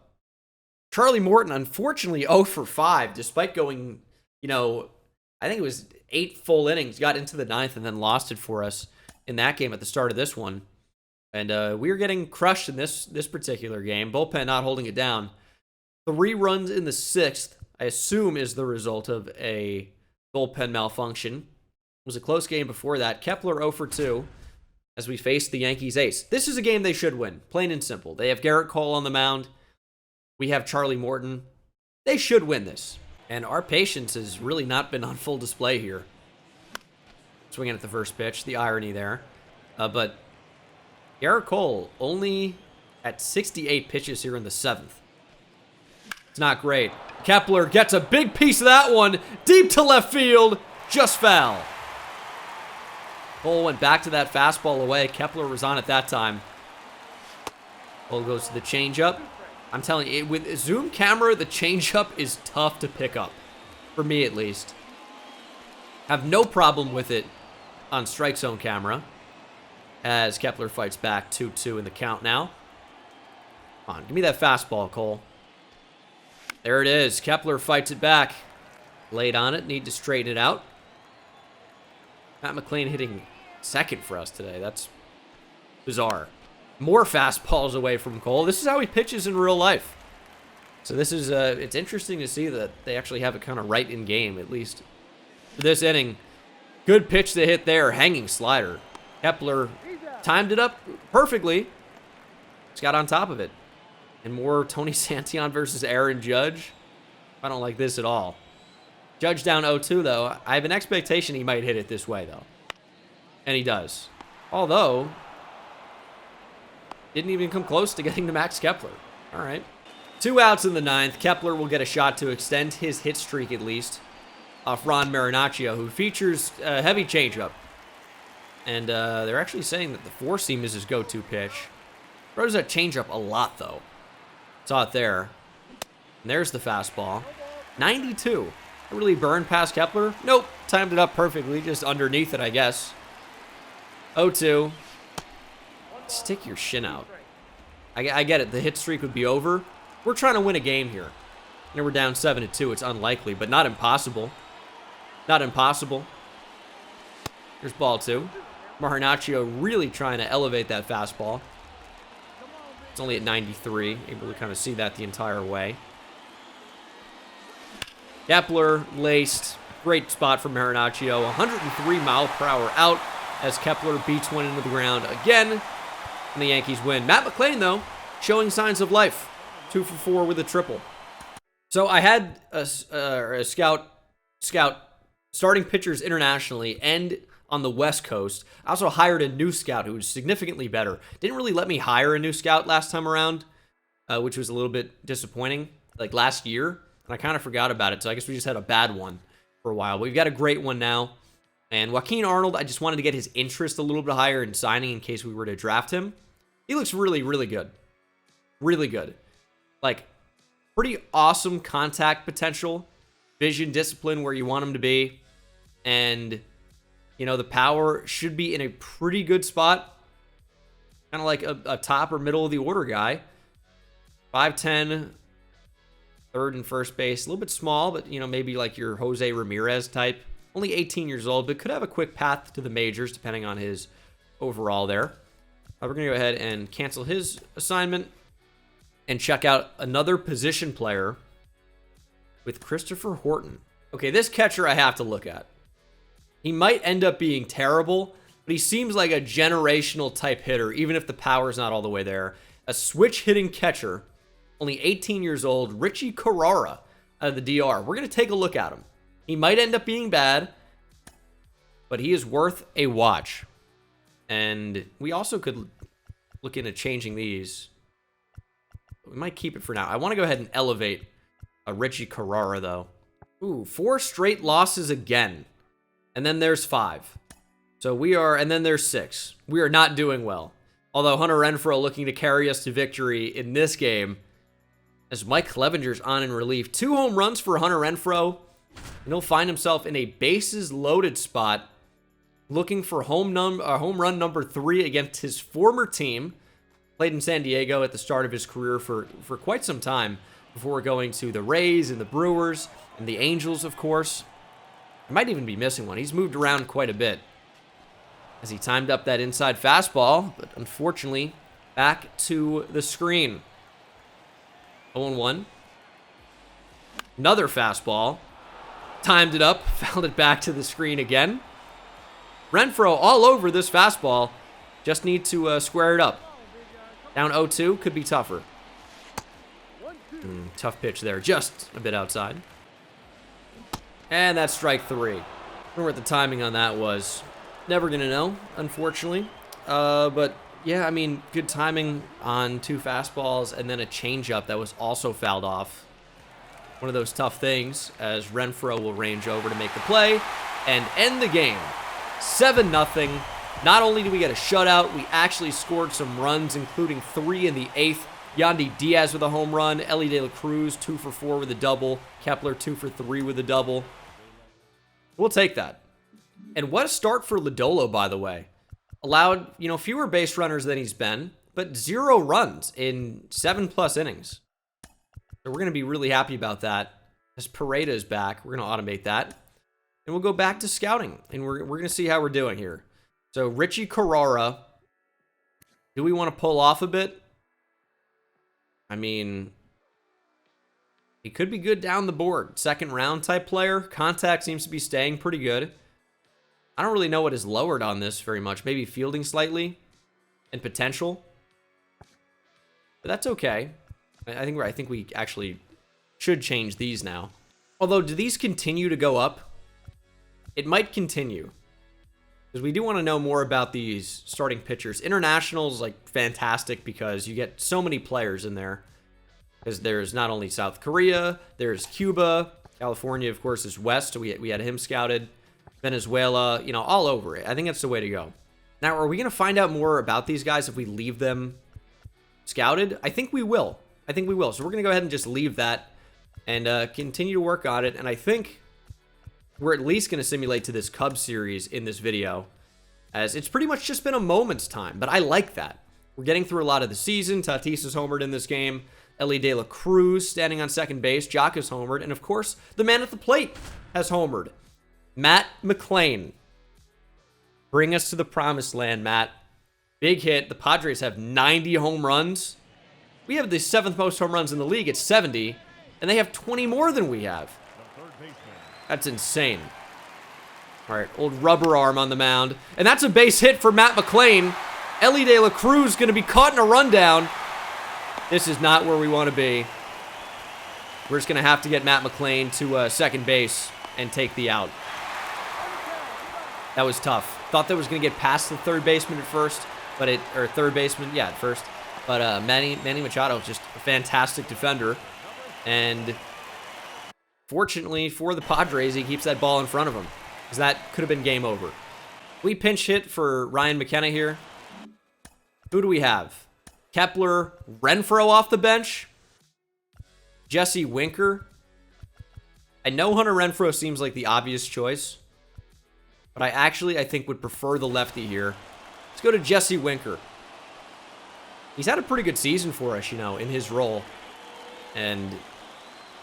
Charlie Morton, unfortunately, 0 for 5, despite going, I think it was 8 full innings, got into the 9th and then lost it for us in that game at the start of this one. And we were getting crushed in this particular game. Bullpen not holding it down. 3 runs in the 6th, I assume, is the result of a bullpen malfunction. It was a close game before that. Kepler 0 for 2 as we face the Yankees ace. This is a game they should win, plain and simple. They have Garrett Cole on the mound. We have Charlie Morton. They should win this. And our patience has really not been on full display here. Swinging at the first pitch. The irony there. But Garrett Cole only at 68 pitches here in the 7th. It's not great. Kepler gets a big piece of that one. Deep to left field. Just foul. Cole went back to that fastball away. Kepler was on at that time. Cole goes to the changeup. I'm telling you, with zoom camera, the changeup is tough to pick up. For me, at least. Have no problem with it on strike zone camera. As Kepler fights back 2-2 in the count now. Come on, give me that fastball, Cole. There it is. Kepler fights it back. Late on it. Need to straighten it out. Matt McLain hitting second for us today. That's bizarre. More fastballs away from Cole. This is how he pitches in real life. So this is, it's interesting to see that they actually have it kind of right in game, at least for this inning. Good pitch to hit there. Hanging slider. Kepler timed it up perfectly. Just got on top of it. And more Tony Santillan versus Aaron Judge. I don't like this at all. Judge down 0-2, though. I have an expectation he might hit it this way, though. And he does. Although, didn't even come close to getting to Max Kepler. All right. 2 outs in the 9th. Kepler will get a shot to extend his hit streak, at least. off Ron Marinaccio, who features a heavy changeup. And they're actually saying that the four-seam is his go-to pitch. Throws that changeup a lot, though. Saw it there. And there's the fastball. 92. Really burned past Kepler? Nope. Timed it up perfectly. Just underneath it, I guess. 0-2. Stick your shin out. I get it. The hit streak would be over. We're trying to win a game here. And we're down 7-2. It's unlikely, but not impossible. Not impossible. Here's ball 2. Marinaccio really trying to elevate that fastball. It's only at 93. Able to kind of see that the entire way. Kepler laced. Great spot for Marinaccio. 103 mile per hour out as Kepler beats one into the ground again. And the Yankees win. Matt McLain, though, showing signs of life. 2 for 4 with a triple. So I had a scout starting pitchers internationally and on the West Coast. I also hired a new scout who was significantly better. Didn't really let me hire a new scout last time around, which was a little bit disappointing, like last year. And I kind of forgot about it, so I guess we just had a bad one for a while. But we've got a great one now. And Joaquin Arnold, I just wanted to get his interest a little bit higher in signing in case we were to draft him. He looks really, really good. Really good. Like, pretty awesome contact potential. Vision, discipline where you want him to be. And, you know, the power should be in a pretty good spot. Kind of like a top or middle of the order guy. 5'10", third and first base. A little bit small, but, you know, maybe like your Jose Ramirez type. Only 18 years old, but could have a quick path to the majors depending on his overall there. We're going to go ahead and cancel his assignment and check out another position player with Christopher Horton. Okay, this catcher I have to look at. He might end up being terrible, but he seems like a generational type hitter, even if the power's not all the way there. A switch hitting catcher, only 18 years old, Richie Carrara out of the DR. We're going to take a look at him. He might end up being bad, but he is worth a watch. And we also could look into changing these. We might keep it for now. I want to go ahead and elevate a Richie Carrara, though. Ooh, 4 straight losses again. And then there's 5. So we are, and then there's 6. We are not doing well. Although Hunter Renfroe looking to carry us to victory in this game. As Mike Clevenger's on in relief. 2 home runs for Hunter Renfroe. And he'll find himself in a bases loaded spot. Looking for home run number 3 against his former team. Played in San Diego at the start of his career for quite some time before going to the Rays and the Brewers and the Angels, of course. I might even be missing one. He's moved around quite a bit as he timed up that inside fastball, but unfortunately, back to the screen. 0-1. Another fastball. Timed it up, fouled it back to the screen again. Renfroe all over this fastball. Just need to square it up. Down 0-2, could be tougher. Tough pitch there, just a bit outside. And that's strike 3. I wonder what the timing on that was. Never gonna know, unfortunately. But yeah, I mean, good timing on 2 fastballs and then a changeup that was also fouled off. One of those tough things as Renfroe will range over to make the play and end the game. 7-0. Not only do we get a shutout, we actually scored some runs, including 3 in the 8th. Yandy Diaz with a home run. Ellie De La Cruz, 2 for 4 with a double. Kepler, 2 for 3 with a double. We'll take that. And what a start for Lodolo, by the way. Allowed, you know, fewer base runners than he's been, but 0 runs in 7+ innings. So we're going to be really happy about that. As Pareda is back, we're going to automate that. And we'll go back to scouting, and we're going to see how we're doing here. So Richie Carrara, do we want to pull off a bit? I mean, he could be good down the board. Second round type player. Contact seems to be staying pretty good. I don't really know what is lowered on this very much. Maybe fielding slightly and potential. But that's okay. I think we actually should change these now. Although, do these continue to go up? It might continue. Because we do want to know more about these starting pitchers. Internationals, like, fantastic because you get so many players in there. Because there's not only South Korea, there's Cuba, California, of course, is west, so we had him scouted. Venezuela, you know, all over it. I think that's the way to go. Now, are we going to find out more about these guys if we leave them scouted? I think we will. I think we will. So we're going to go ahead and just leave that and continue to work on it. And I think we're at least going to simulate to this Cubs series in this video, as it's pretty much just been a moment's time. But I like that. We're getting through a lot of the season. Tatis is homered in this game. Ellie De La Cruz standing on second base. Jock is homered. And, of course, the man at the plate has homered. Matt McLain. Bring us to the promised land, Matt. Big hit. The Padres have 90 home runs. We have the 7th most home runs in the league at 70, and they have 20 more than we have. That's insane. All right, old rubber arm on the mound. And that's a base hit for Matt McLain. Ellie De La Cruz going to be caught in a rundown. This is not where we want to be. We're just going to have to get Matt McLain to second base and take the out. That was tough. Thought that was going to get past the third baseman at first, but third baseman, yeah, at first. But Manny Machado is just a fantastic defender. And fortunately for the Padres, he keeps that ball in front of him, because that could have been game over. We pinch hit for Ryan McKenna here. Who do we have? Kepler, Renfroe off the bench. Jesse Winker. I know Hunter Renfroe seems like the obvious choice, but I think would prefer the lefty here. Let's go to Jesse Winker. He's had a pretty good season for us, you know, in his role. And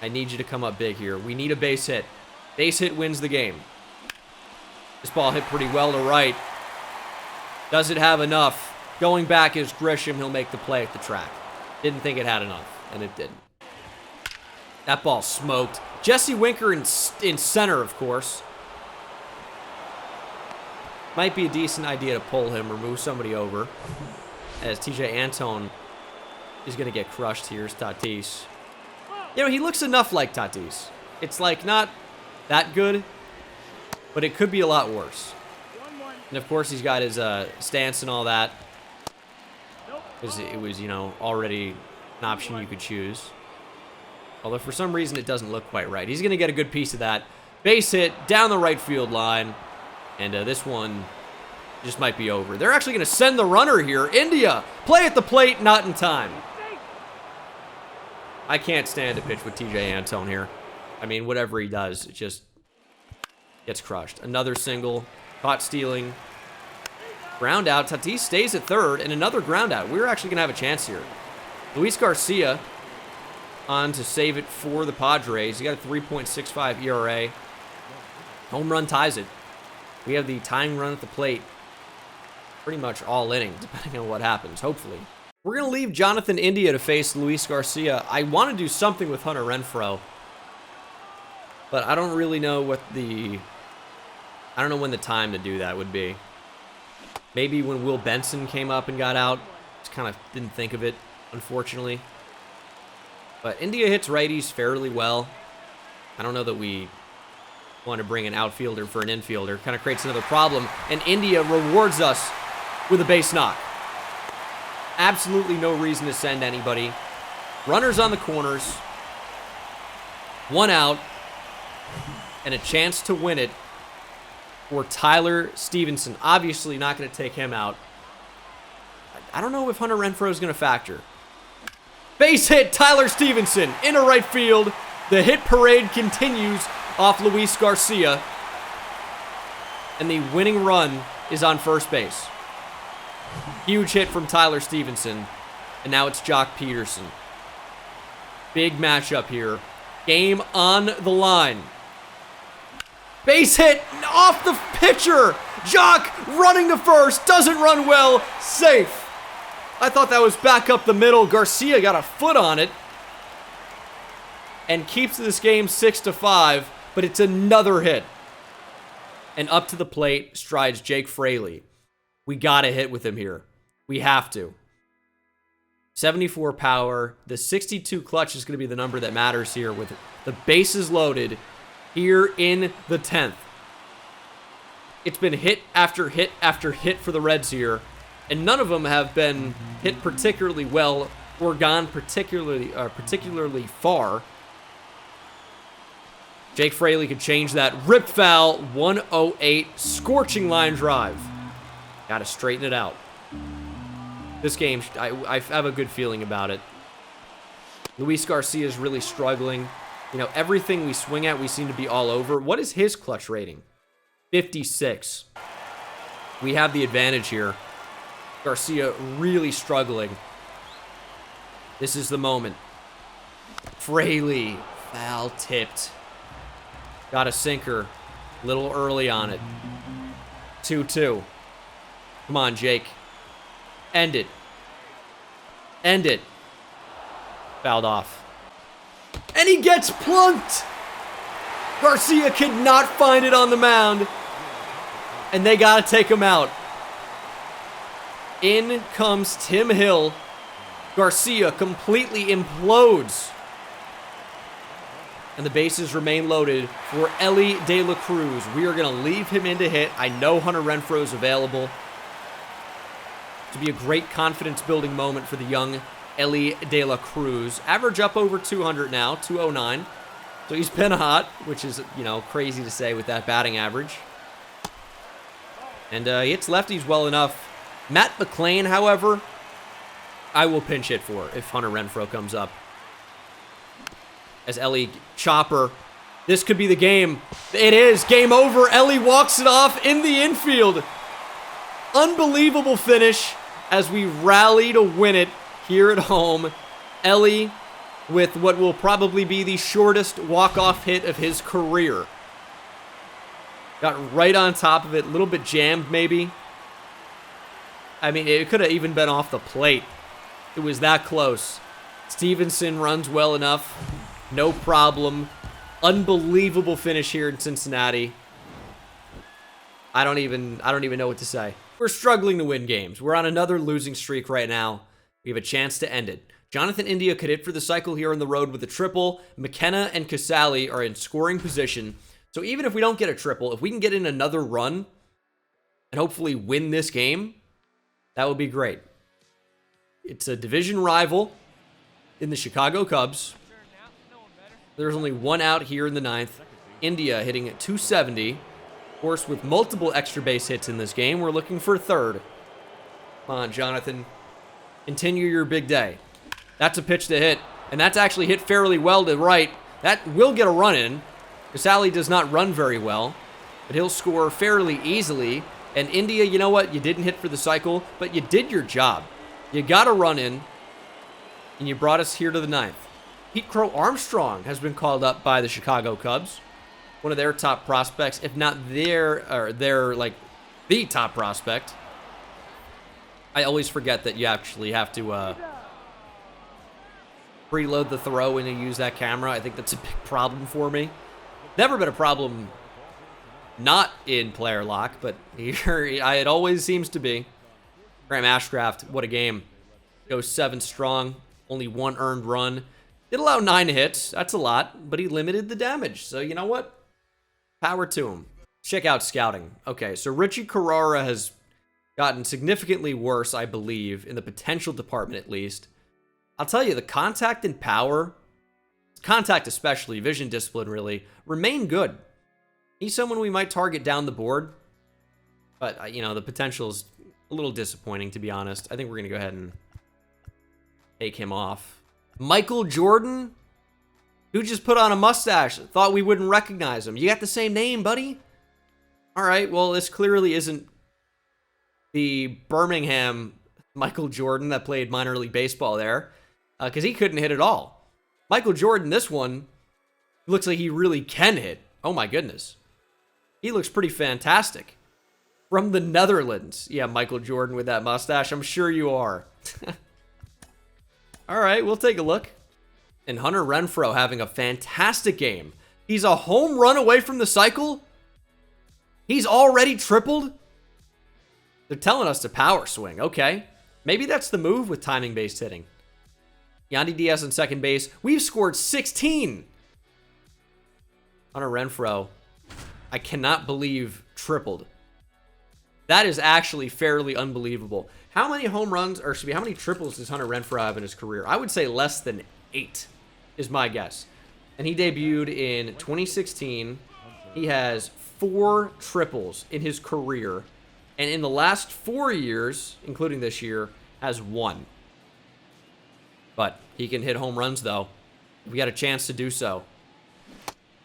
I need you to come up big here. We need a base hit. Base hit wins the game. This ball hit pretty well to right. Does it have enough? Going back is Grisham. He'll make the play at the track. Didn't think it had enough, and it didn't. That ball smoked. Jesse Winker in center, of course. Might be a decent idea to pull him or move somebody over, as TJ Antone is going to get crushed here as Tatis. You know, he looks enough like Tatis. It's like not that good, but it could be a lot worse. And of course, he's got his stance and all that, because it was, you know, already an option you could choose. Although for some reason it doesn't look quite right. He's going to get a good piece of that. Base hit down the right field line. And this one just might be over. They're actually going to send the runner here. India, play at the plate, not in time. I can't stand to pitch with TJ Antone here. I mean, whatever he does, it just gets crushed. Another single, caught stealing. Ground out. Tatis stays at third, and another ground out. We're actually going to have a chance here. Luis Garcia on to save it for the Padres. He got a 3.65 ERA. Home run ties it. We have the tying run at the plate pretty much all inning, depending on what happens, hopefully. We're going to leave Jonathan India to face Luis Garcia. I want to do something with Hunter Renfroe, but I don't really know what I don't know when the time to do that would be. Maybe when Will Benson came up and got out. Just kind of didn't think of it, unfortunately. But India hits righties fairly well. I don't know that we want to bring an outfielder for an infielder. Kind of creates another problem. And India rewards us with a base knock. Absolutely no reason to send anybody. Runners on the corners. One out. And a chance to win it for Tyler Stevenson. Obviously not going to take him out. I don't know if Hunter Renfroe is going to factor. Base hit, Tyler Stevenson into right field. The hit parade continues off Luis Garcia. And the winning run is on first base. Huge hit from Tyler Stevenson. And now it's Jock Peterson. Big matchup here. Game on the line. Base hit off the pitcher. Jock running to first. Doesn't run well. Safe. I thought that was back up the middle. Garcia got a foot on it. And keeps this game 6-5. But it's another hit. And up to the plate strides Jake Fraley. We got to hit with him here. We have to. 74 power. The 62 clutch is going to be the number that matters here with the bases loaded here in the 10th. It's been hit after hit after hit for the Reds here, and none of them have been hit particularly well or gone particularly far. Jake Fraley could change that. Rip foul, 108, scorching line drive. Got to straighten it out. This game, I have a good feeling about it. Luis Garcia is really struggling. You know, everything we swing at, we seem to be all over. What is his clutch rating? 56. We have the advantage here. Garcia really struggling. This is the moment. Fraley, foul tipped. Got a sinker. Little early on it. 2-2. Come on, Jake. End it. End it. Fouled off. And he gets plunked! Garcia cannot find it on the mound. And they gotta take him out. In comes Tim Hill. Garcia completely implodes. And the bases remain loaded for Elly De La Cruz. We are going to leave him in to hit. I know Hunter Renfroe is available. To be a great confidence-building moment for the young Elly De La Cruz. Average up over 200 now, 209. So he's been hot, which is, you know, crazy to say with that batting average. And he hits lefties well enough. Matt McClain, however, I will pinch hit for if Hunter Renfroe comes up. As Elly chopper. This could be the game. It is. Game over. Elly walks it off in the infield. Unbelievable finish as we rally to win it here at home. Elly with what will probably be the shortest walk-off hit of his career. Got right on top of it. A little bit jammed, maybe. I mean, it could have even been off the plate. It was that close. Stevenson runs well enough. No problem. Unbelievable finish here in Cincinnati. I don't even know what to say. We're struggling to win games. We're on another losing streak right now. We have a chance to end it. Jonathan India could hit for the cycle here on the road with a triple. McKenna and Casali are in scoring position. So even if we don't get a triple, if we can get in another run and hopefully win this game, that would be great. It's a division rival in the Chicago Cubs. There's only one out here in the ninth. India hitting at 270. Of course, with multiple extra base hits in this game, we're looking for a third. Come on, Jonathan. Continue your big day. That's a pitch to hit, and that's actually hit fairly well to right. That will get a run in. Casali does not run very well, but he'll score fairly easily. And India, you know what? You didn't hit for the cycle, but you did your job. You got a run in, and you brought us here to the ninth. Pete Crow Armstrong has been called up by the Chicago Cubs. One of their top prospects, if not the top prospect. I always forget that you actually have to preload the throw when you use that camera. I think that's a big problem for me. Never been a problem not in player lock, but here it always seems to be. Graham Ashcraft, what a game. Goes 7 strong, only 1 earned run. Did allow 9 hits. That's a lot, but he limited the damage. So you know what? Power to him. Check out scouting. Okay, so Richie Carrara has gotten significantly worse, I believe, in the potential department at least. I'll tell you, the contact and power, contact especially, vision discipline really, remain good. He's someone we might target down the board, but, you know, the potential is a little disappointing, to be honest. I think we're going to go ahead and take him off. Michael Jordan, who just put on a mustache, thought we wouldn't recognize him. You got the same name, buddy. All right, well, this clearly isn't the Birmingham Michael Jordan that played minor league baseball there, because he couldn't hit at all. Michael Jordan, this one, looks like he really can hit. Oh, my goodness. He looks pretty fantastic. From the Netherlands. Yeah, Michael Jordan with that mustache. I'm sure you are. All right, we'll take a look. And Hunter Renfroe having a fantastic game. He's a home run away from the cycle. He's already tripled. They're telling us to power swing. Okay. Maybe that's the move with timing-based hitting. Yandy Diaz on second base. We've scored 16. Hunter Renfroe, I cannot believe, tripled. That is actually fairly unbelievable. How many home runs, or how many triples does Hunter Renfroe have in his career? I would say less than 8 is my guess. And he debuted in 2016. He has 4 triples in his career. And in the last 4 years, including this year, has 1. But he can hit home runs, though. We got a chance to do so.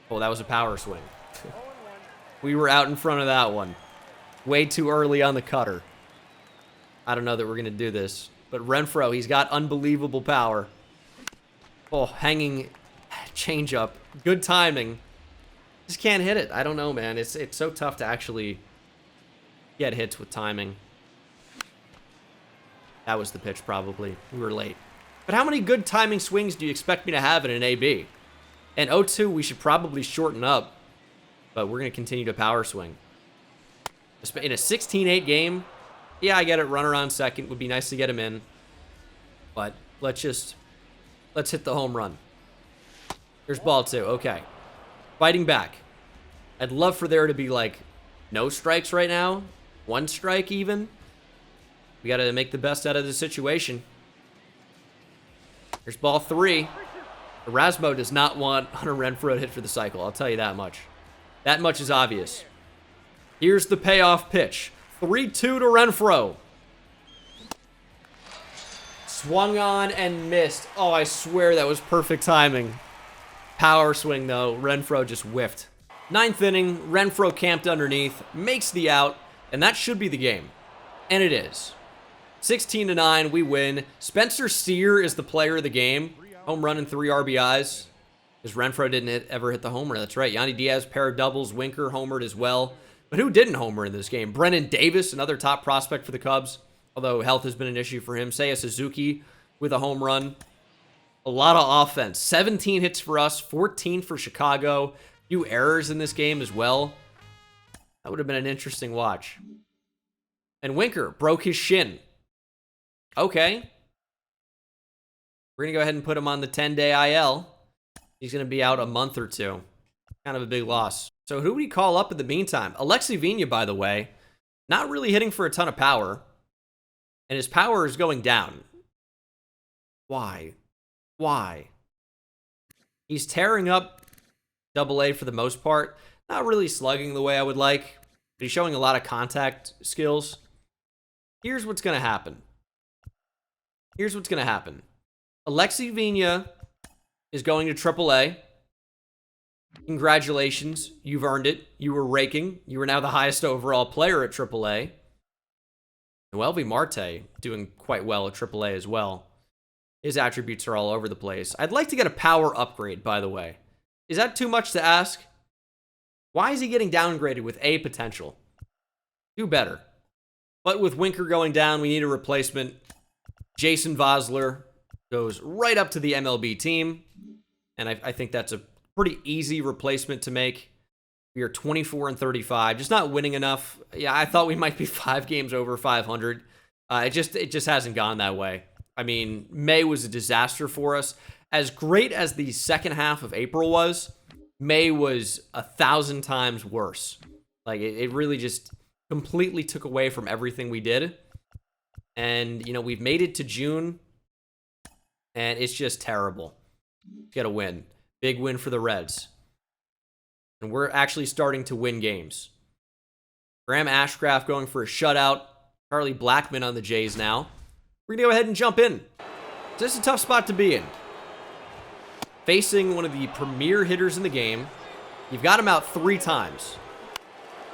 Oh, that was a power swing. We were out in front of that one. Way too early on the cutter. I don't know that we're going to do this. But Renfroe, he's got unbelievable power. Oh, hanging changeup. Good timing. Just can't hit it. I don't know, man. It's so tough to actually get hits with timing. That was the pitch, probably. We were late. But how many good timing swings do you expect me to have in an AB? And 0-2, we should probably shorten up. But we're going to continue to power swing. In a 16-8 game, yeah, I get it. Runner on second. Would be nice to get him in. But let's hit the home run. Here's ball 2. Okay. Fighting back. I'd love for there to be, like, no strikes right now. 1 strike, even. We got to make the best out of the situation. Here's ball 3. Erasmo does not want Hunter Renfroe to hit for the cycle. I'll tell you that much. That much is obvious. Here's the payoff pitch. 3-2 to Renfroe. Swung on and missed. Oh, I swear that was perfect timing. Power swing, though. Renfroe just whiffed. 9th inning, Renfroe camped underneath, makes the out, and that should be the game. And it is. 16-9, we win. Spencer Steer is the player of the game. Home run and 3 RBIs. Because Renfroe didn't ever hit the homer. That's right. Yandy Diaz, pair of doubles. Winker homered as well. But who didn't homer in this game? Brennan Davis, another top prospect for the Cubs. Although health has been an issue for him. Seiya Suzuki with a home run. A lot of offense. 17 hits for us. 14 for Chicago. Few errors in this game as well. That would have been an interesting watch. And Winker broke his shin. Okay. We're going to go ahead and put him on the 10-day IL. He's going to be out a month or 2. Kind of a big loss. So who would he call up in the meantime? Alexi Vina, by the way, not really hitting for a ton of power. And his power is going down. Why? Why? He's tearing up AA for the most part. Not really slugging the way I would like. But he's showing a lot of contact skills. Here's what's going to happen. Here's what's going to happen. Alexi Vina is going to AAA. Congratulations. You've earned it. You were raking. You are now the highest overall player at AAA. Noelvi Marte doing quite well at AAA as well. His attributes are all over the place. I'd like to get a power upgrade, by the way. Is that too much to ask? Why is he getting downgraded with A potential? Do better. But with Winker going down, we need a replacement. Jason Vosler goes right up to the MLB team. And I think that's a pretty easy replacement to make. We are 24-35, just not winning enough. Yeah, I thought we might be 5 games over 500. It just hasn't gone that way. I mean, May was a disaster for us. As great as the second half of April was, May was 1,000 times worse. Like, it really just completely took away from everything we did. And, you know, we've made it to June, and it's just terrible. Get a win. Big win for the Reds. And we're actually starting to win games. Graham Ashcraft going for a shutout. Charlie Blackmon on the Jays now. We're going to go ahead and jump in. This is a tough spot to be in. Facing one of the premier hitters in the game. You've got him out 3 times.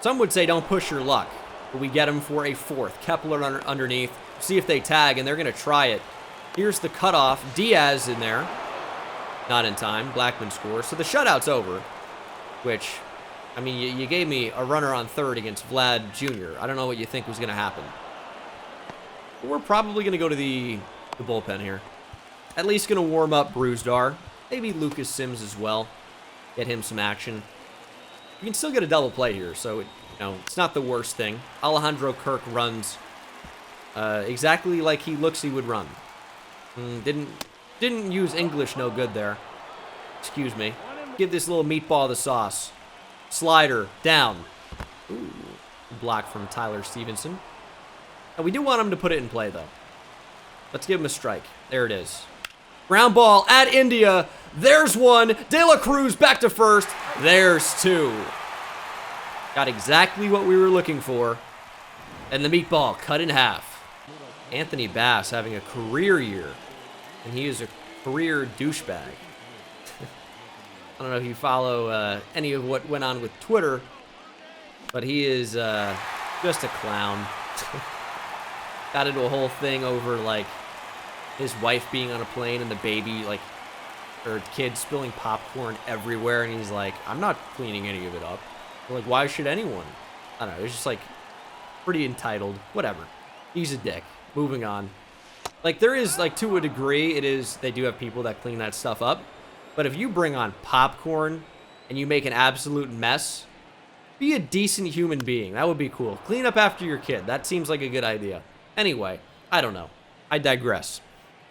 Some would say don't push your luck. But we get him for a 4th. Kepler underneath. See if they tag, and they're going to try it. Here's the cutoff. Diaz in there. Not in time. Blackmon scores. So the shutout's over. Which, I mean, you gave me a runner on 3rd against Vlad Jr. I don't know what you think was going to happen. But we're probably going to go to the bullpen here. At least going to warm up Bruzdar. Maybe Lucas Sims as well. Get him some action. You can still get a double play here, so it's not the worst thing. Alejandro Kirk runs exactly like he looks he would run. Didn't use English no good there. Excuse me. Give this little meatball the sauce. Slider, down. Ooh, block from Tyler Stevenson. And we do want him to put it in play, though. Let's give him a strike. There it is. Ground ball at India. There's one. De La Cruz back to first. There's two. Got exactly what we were looking for. And the meatball cut in half. Anthony Bass having a career year. And he is a career douchebag. I don't know if you follow any of what went on with Twitter, but he is just a clown. Got into a whole thing over, like, his wife being on a plane and the baby, like, or kid spilling popcorn everywhere, and he's like, I'm not cleaning any of it up. We're like, why should anyone? I don't know. It's just, like, pretty entitled. Whatever. He's a dick. Moving on. Like, there is, like, to a degree, they do have people that clean that stuff up. But if you bring on popcorn and you make an absolute mess, be a decent human being. That would be cool. Clean up after your kid. That seems like a good idea. Anyway, I don't know. I digress.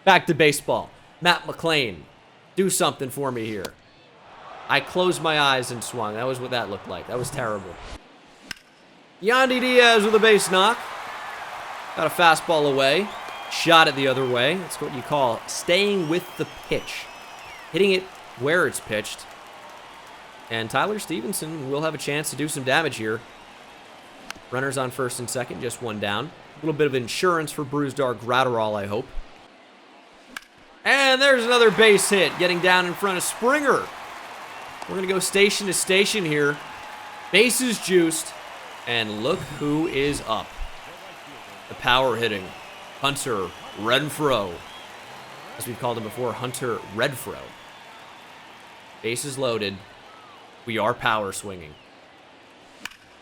Back to baseball. Matt McClain, do something for me here. I closed my eyes and swung. That was what that looked like. That was terrible. Yandy Diaz with a base knock. Got a fastball away. Shot it the other way. That's what you call staying with the pitch. Hitting it where it's pitched. And Tyler Stevenson will have a chance to do some damage here. Runners on first and second, just one down. A little bit of insurance for Brusdar Graterol, I hope. And there's another base hit, getting down in front of Springer. We're going to go station to station here. Bases juiced. And look who is up. The power hitting Hunter Renfroe. As we've called him before, Hunter Redfro. Bases loaded. We are power swinging.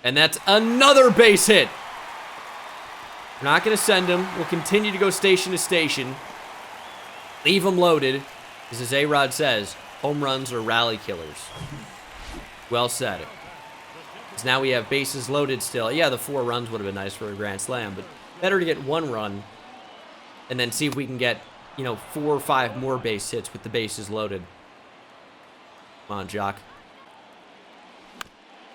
And that's another base hit. We're not going to send him. We'll continue to go station to station. Leave him loaded. Because as A-Rod says, home runs are rally killers. Well said. Because now we have bases loaded still. Yeah, the 4 runs would have been nice for a grand slam. But better to get 1 run. And then see if we can get, 4 or 5 more base hits with the bases loaded. Come on, Jock.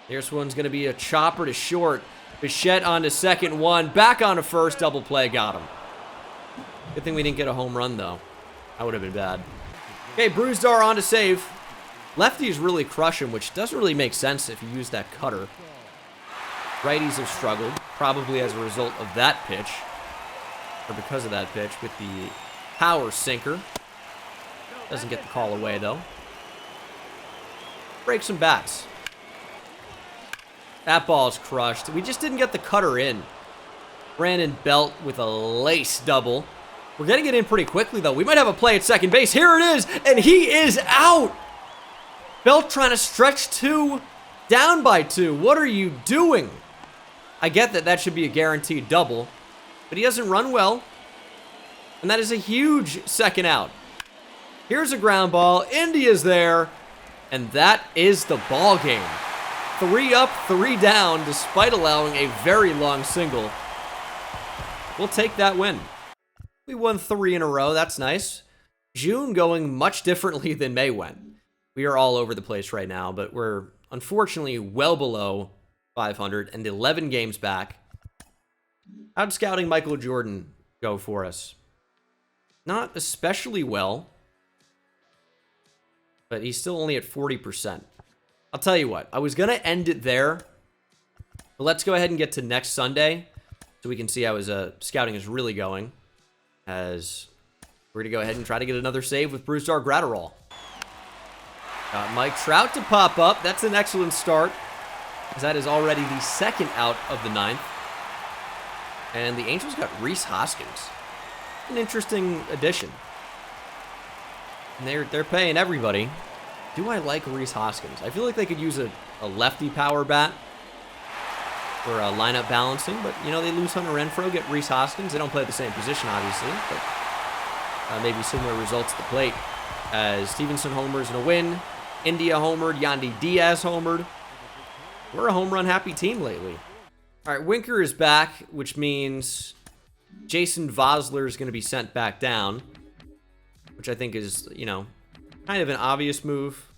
This one's going to be a chopper to short. Bichette on to second, 1. Back on to first. Double play. Got him. Good thing we didn't get a home run, though. That would have been bad. Okay, Brusdar on to save. Lefties really crush him, which doesn't really make sense if you use that cutter. Righties have struggled, probably as a result of that pitch. Or because of that pitch, with the power sinker. Doesn't get the call away, though. Break some bats. That ball's crushed. We just didn't get the cutter in. Brandon Belt with a lace double. We're getting it in pretty quickly, though. We might have a play at second base. Here it is, and he is out. Belt trying to stretch 2, down by 2. What are you doing? I get that that should be a guaranteed double, but he doesn't run well. And that is a huge second out. Here's a ground ball. India's there. And that is the ball game. 3 up, 3 down, despite allowing a very long single. We'll take that win. We won 3 in a row. That's nice. June going much differently than May went. We are all over the place right now, but we're unfortunately well below 500 and 11 games back. How'd scouting Michael Jordan go for us? Not especially well, but he's still only at 40%. I'll tell you what, I was going to end it there, but let's go ahead and get to next Sunday so we can see how his scouting is really going, as we're going to go ahead and try to get another save with Brusdar Graterol. Got Mike Trout to pop up. That's an excellent start, as that is already the 2nd out of the 9th. And the Angels got Rhys Hoskins. An interesting addition. And they're paying everybody. Do I like Rhys Hoskins? I feel like they could use a lefty power bat for lineup balancing, but, they lose Hunter Renfroe, get Rhys Hoskins. They don't play the same position, obviously, but maybe similar results at the plate. As Stevenson homers in a win, India homered, Yandy Diaz homered. We're a home run happy team lately. All right, Winker is back, which means Jason Vosler is going to be sent back down, which I think is, kind of an obvious move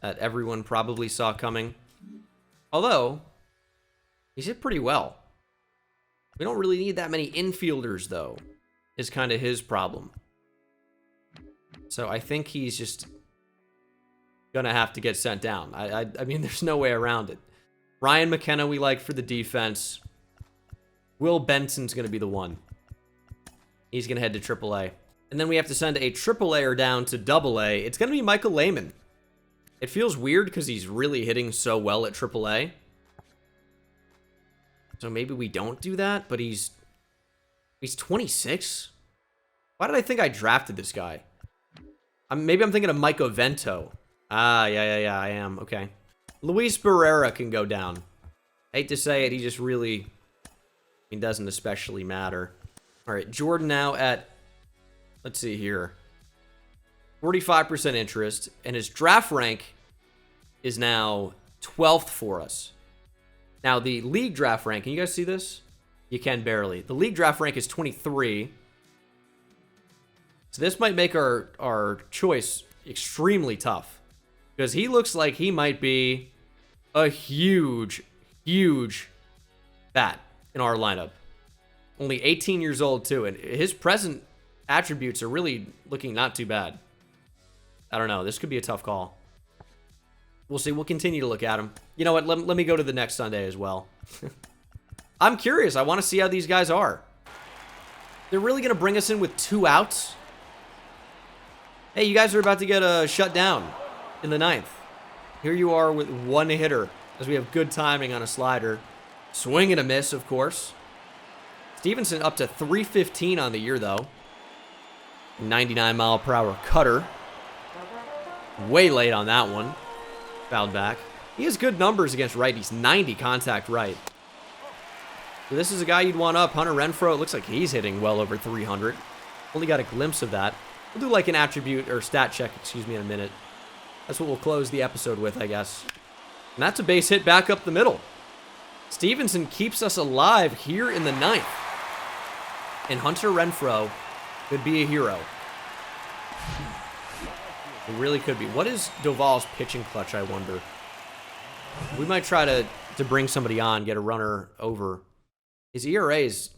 that everyone probably saw coming. Although, he's hit pretty well. We don't really need that many infielders, though, is kind of his problem. So I think he's just gonna have to get sent down. I mean, there's no way around it. Ryan McKenna we like for the defense. Will Benson's gonna be the one. He's gonna head to AAA. And then we have to send a AAA-er down to AA. It's gonna be Michael Lehman. It feels weird because he's really hitting so well at AAA. So maybe we don't do that, but he's 26? Why did I think I drafted this guy? Maybe I'm thinking of Mike Ovento. Ah, yeah, I am. Okay. Luis Barrera can go down. Hate to say it, he just really... It doesn't especially matter. All right, Jordan now at... Let's see here. 45% interest, and his draft rank is now 12th for us. Now, the league draft rank, can you guys see this? You can barely. The league draft rank is 23. So this might make our choice extremely tough. Because he looks like he might be a huge, huge bat in our lineup. Only 18 years old, too. And his present attributes are really looking not too bad. I don't know. This could be a tough call. We'll see. We'll continue to look at him. You know what? Let me go to the next Sunday as well. I'm curious. I want to see how these guys are. They're really going to bring us in with 2 outs? Hey, you guys are about to get shut down in the 9th. Here you are with 1 hitter, as we have good timing on a slider. Swing and a miss, of course. Stevenson up to 315 on the year, though. 99-mile-per-hour cutter. Way late on that one. Fouled back. He has good numbers against righties. 90 contact right. So this is a guy you'd want up. Hunter Renfroe, it looks like he's hitting well over 300. Only got a glimpse of that. We'll do like an attribute or stat check, excuse me, in a minute. That's what we'll close the episode with, I guess. And that's a base hit back up the middle. Stevenson keeps us alive here in the 9th. And Hunter Renfroe could be a hero. It really could be. What is Doval's pitching clutch, I wonder? We might try to bring somebody on, get a runner over. His ERA is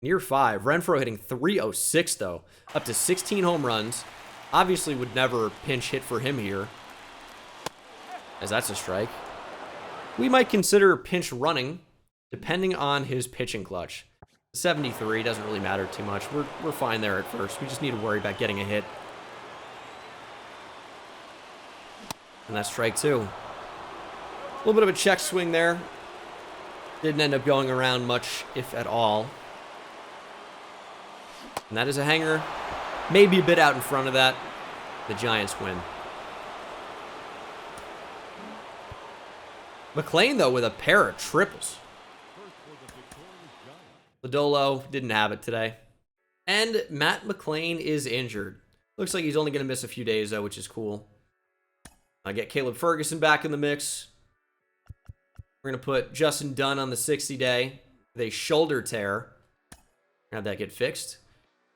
near 5. Renfroe hitting 306, though. Up to 16 home runs. Obviously would never pinch hit for him here, as that's a strike. We might consider pinch running, depending on his pitching clutch. 73 doesn't really matter too much. We're fine there at first. We just need to worry about getting a hit. And that's strike 2. A little bit of a check swing there. Didn't end up going around much, if at all. And that is a hanger. Maybe a bit out in front of that. The Giants win. McLean, though, with a pair of triples. Lodolo didn't have it today. And Matt McLean is injured. Looks like he's only going to miss a few days, though, which is cool. I get Caleb Ferguson back in the mix. We're going to put Justin Dunn on the 60-day with a shoulder tear. Have that get fixed.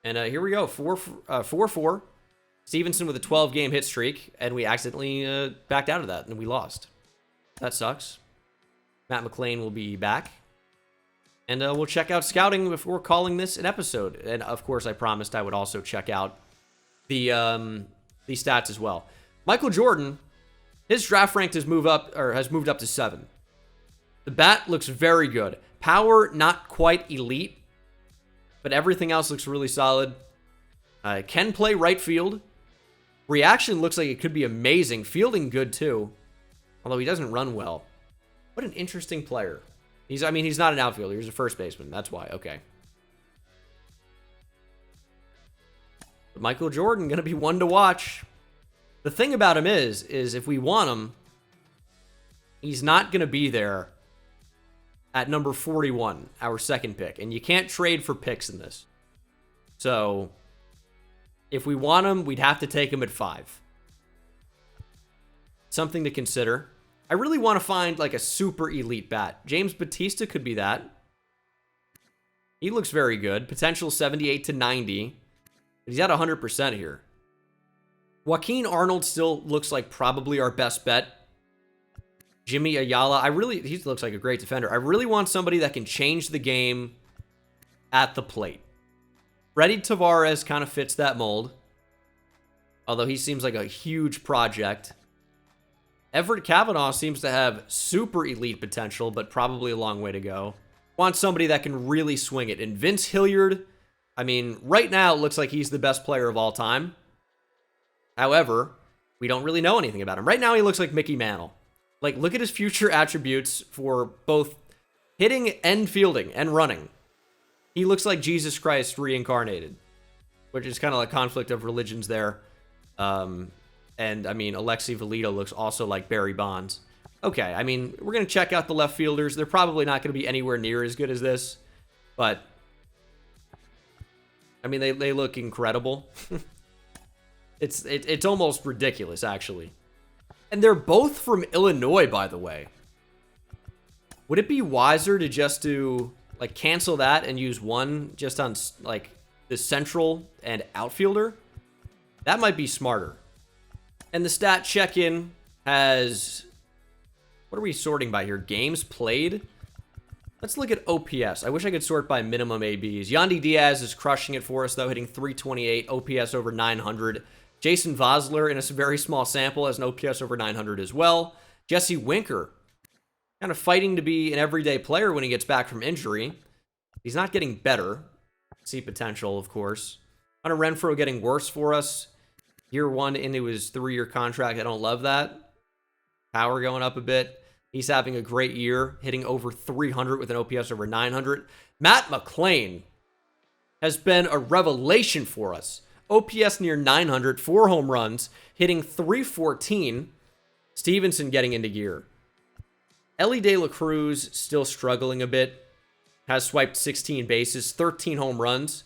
And here we go, 4-4. Stevenson with a 12-game hit streak, and we accidentally backed out of that, and we lost. That sucks. Matt McLean will be back. And we'll check out scouting before calling this an episode. And, of course, I promised I would also check out the stats as well. Michael Jordan, his draft rank has moved up to 7. The bat looks very good. Power, not quite elite, but everything else looks really solid. Can play right field. Reaction looks like it could be amazing. Fielding good, too. Although he doesn't run well. What an interesting player. He's not an outfielder. He's a first baseman. That's why. Okay. But Michael Jordan, going to be one to watch. The thing about him is if we want him, he's not going to be there at number 41, our second pick. And you can't trade for picks in this. So, if we want him, we'd have to take him at 5. Something to consider. I really want to find like a super elite bat. James Bautista could be that. He looks very good. Potential 78 to 90. But he's at 100% here. Joaquin Arnold still looks like probably our best bet. Jimmy Ayala, he looks like a great defender. I really want somebody that can change the game at the plate. Freddie Tavares kind of fits that mold. although he seems like a huge project. Everett Kavanaugh seems to have super elite potential, but probably a long way to go. Want somebody that can really swing it. And Vince Hilliard, I mean, right now it looks like he's the best player of all time. However, we don't really know anything about him. Right now he looks like Mickey Mantle. Like, look at his future attributes for both hitting and fielding and running. He looks like Jesus Christ reincarnated, which is kind of like conflict of religions there. And, I mean, Alexi Valido looks also like Barry Bonds. Okay, I mean, we're going to check out the left fielders. They're probably not going to be anywhere near as good as this. But, I mean, they look incredible. It's almost ridiculous, actually. And they're both from Illinois, by the way. Would it be wiser to just do, like, cancel that and use one just on, like, the central and outfielder? That might be smarter. And the stat check-in has... What are we sorting by here? Games played? Let's look at OPS. I wish I could sort by minimum ABs. Yandy Diaz is crushing it for us, though, hitting 328, OPS over 900. Jason Vosler, in a very small sample, has an OPS over 900 as well. Jesse Winker, kind of fighting to be an everyday player when he gets back from injury. He's not getting better. See potential, of course. Hunter Renfroe getting worse for us. Year one into his 3-year contract. I don't love that. Power going up a bit. He's having a great year, hitting over 300 with an OPS over 900. Matt McClain has been a revelation for us. OPS near 900, 4 home runs, hitting 314. Stevenson getting into gear. Ellie De La Cruz still struggling a bit. Has swiped 16 bases, 13 home runs.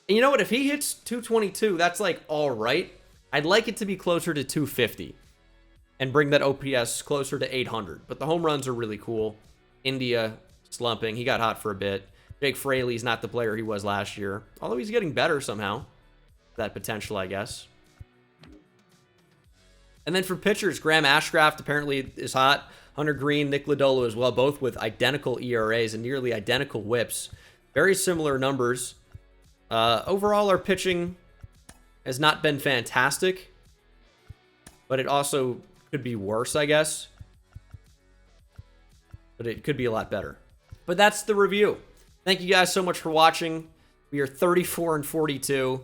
And you know what? If he hits 222, that's like all right. I'd like it to be closer to 250 and bring that OPS closer to 800. But the home runs are really cool. India slumping. He got hot for a bit. Jake Fraley's not the player he was last year, although he's getting better somehow. That potential, I guess. And then for pitchers, Graham Ashcraft apparently is hot. Hunter Green, Nick Lodolo as well, both with identical ERAs and nearly identical whips. Very similar numbers. Overall, our pitching has not been fantastic, but it also could be worse, I guess. But it could be a lot better. But that's the review. Thank you guys so much for watching. We are 34-42.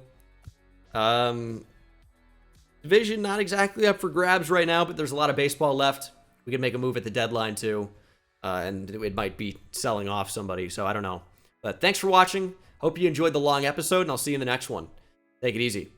Division not exactly up for grabs right now, but there's a lot of baseball left. We could make a move at the deadline too, and it might be selling off somebody, so I don't know. But thanks for watching. Hope you enjoyed the long episode, and I'll see you in the next one. Take it easy.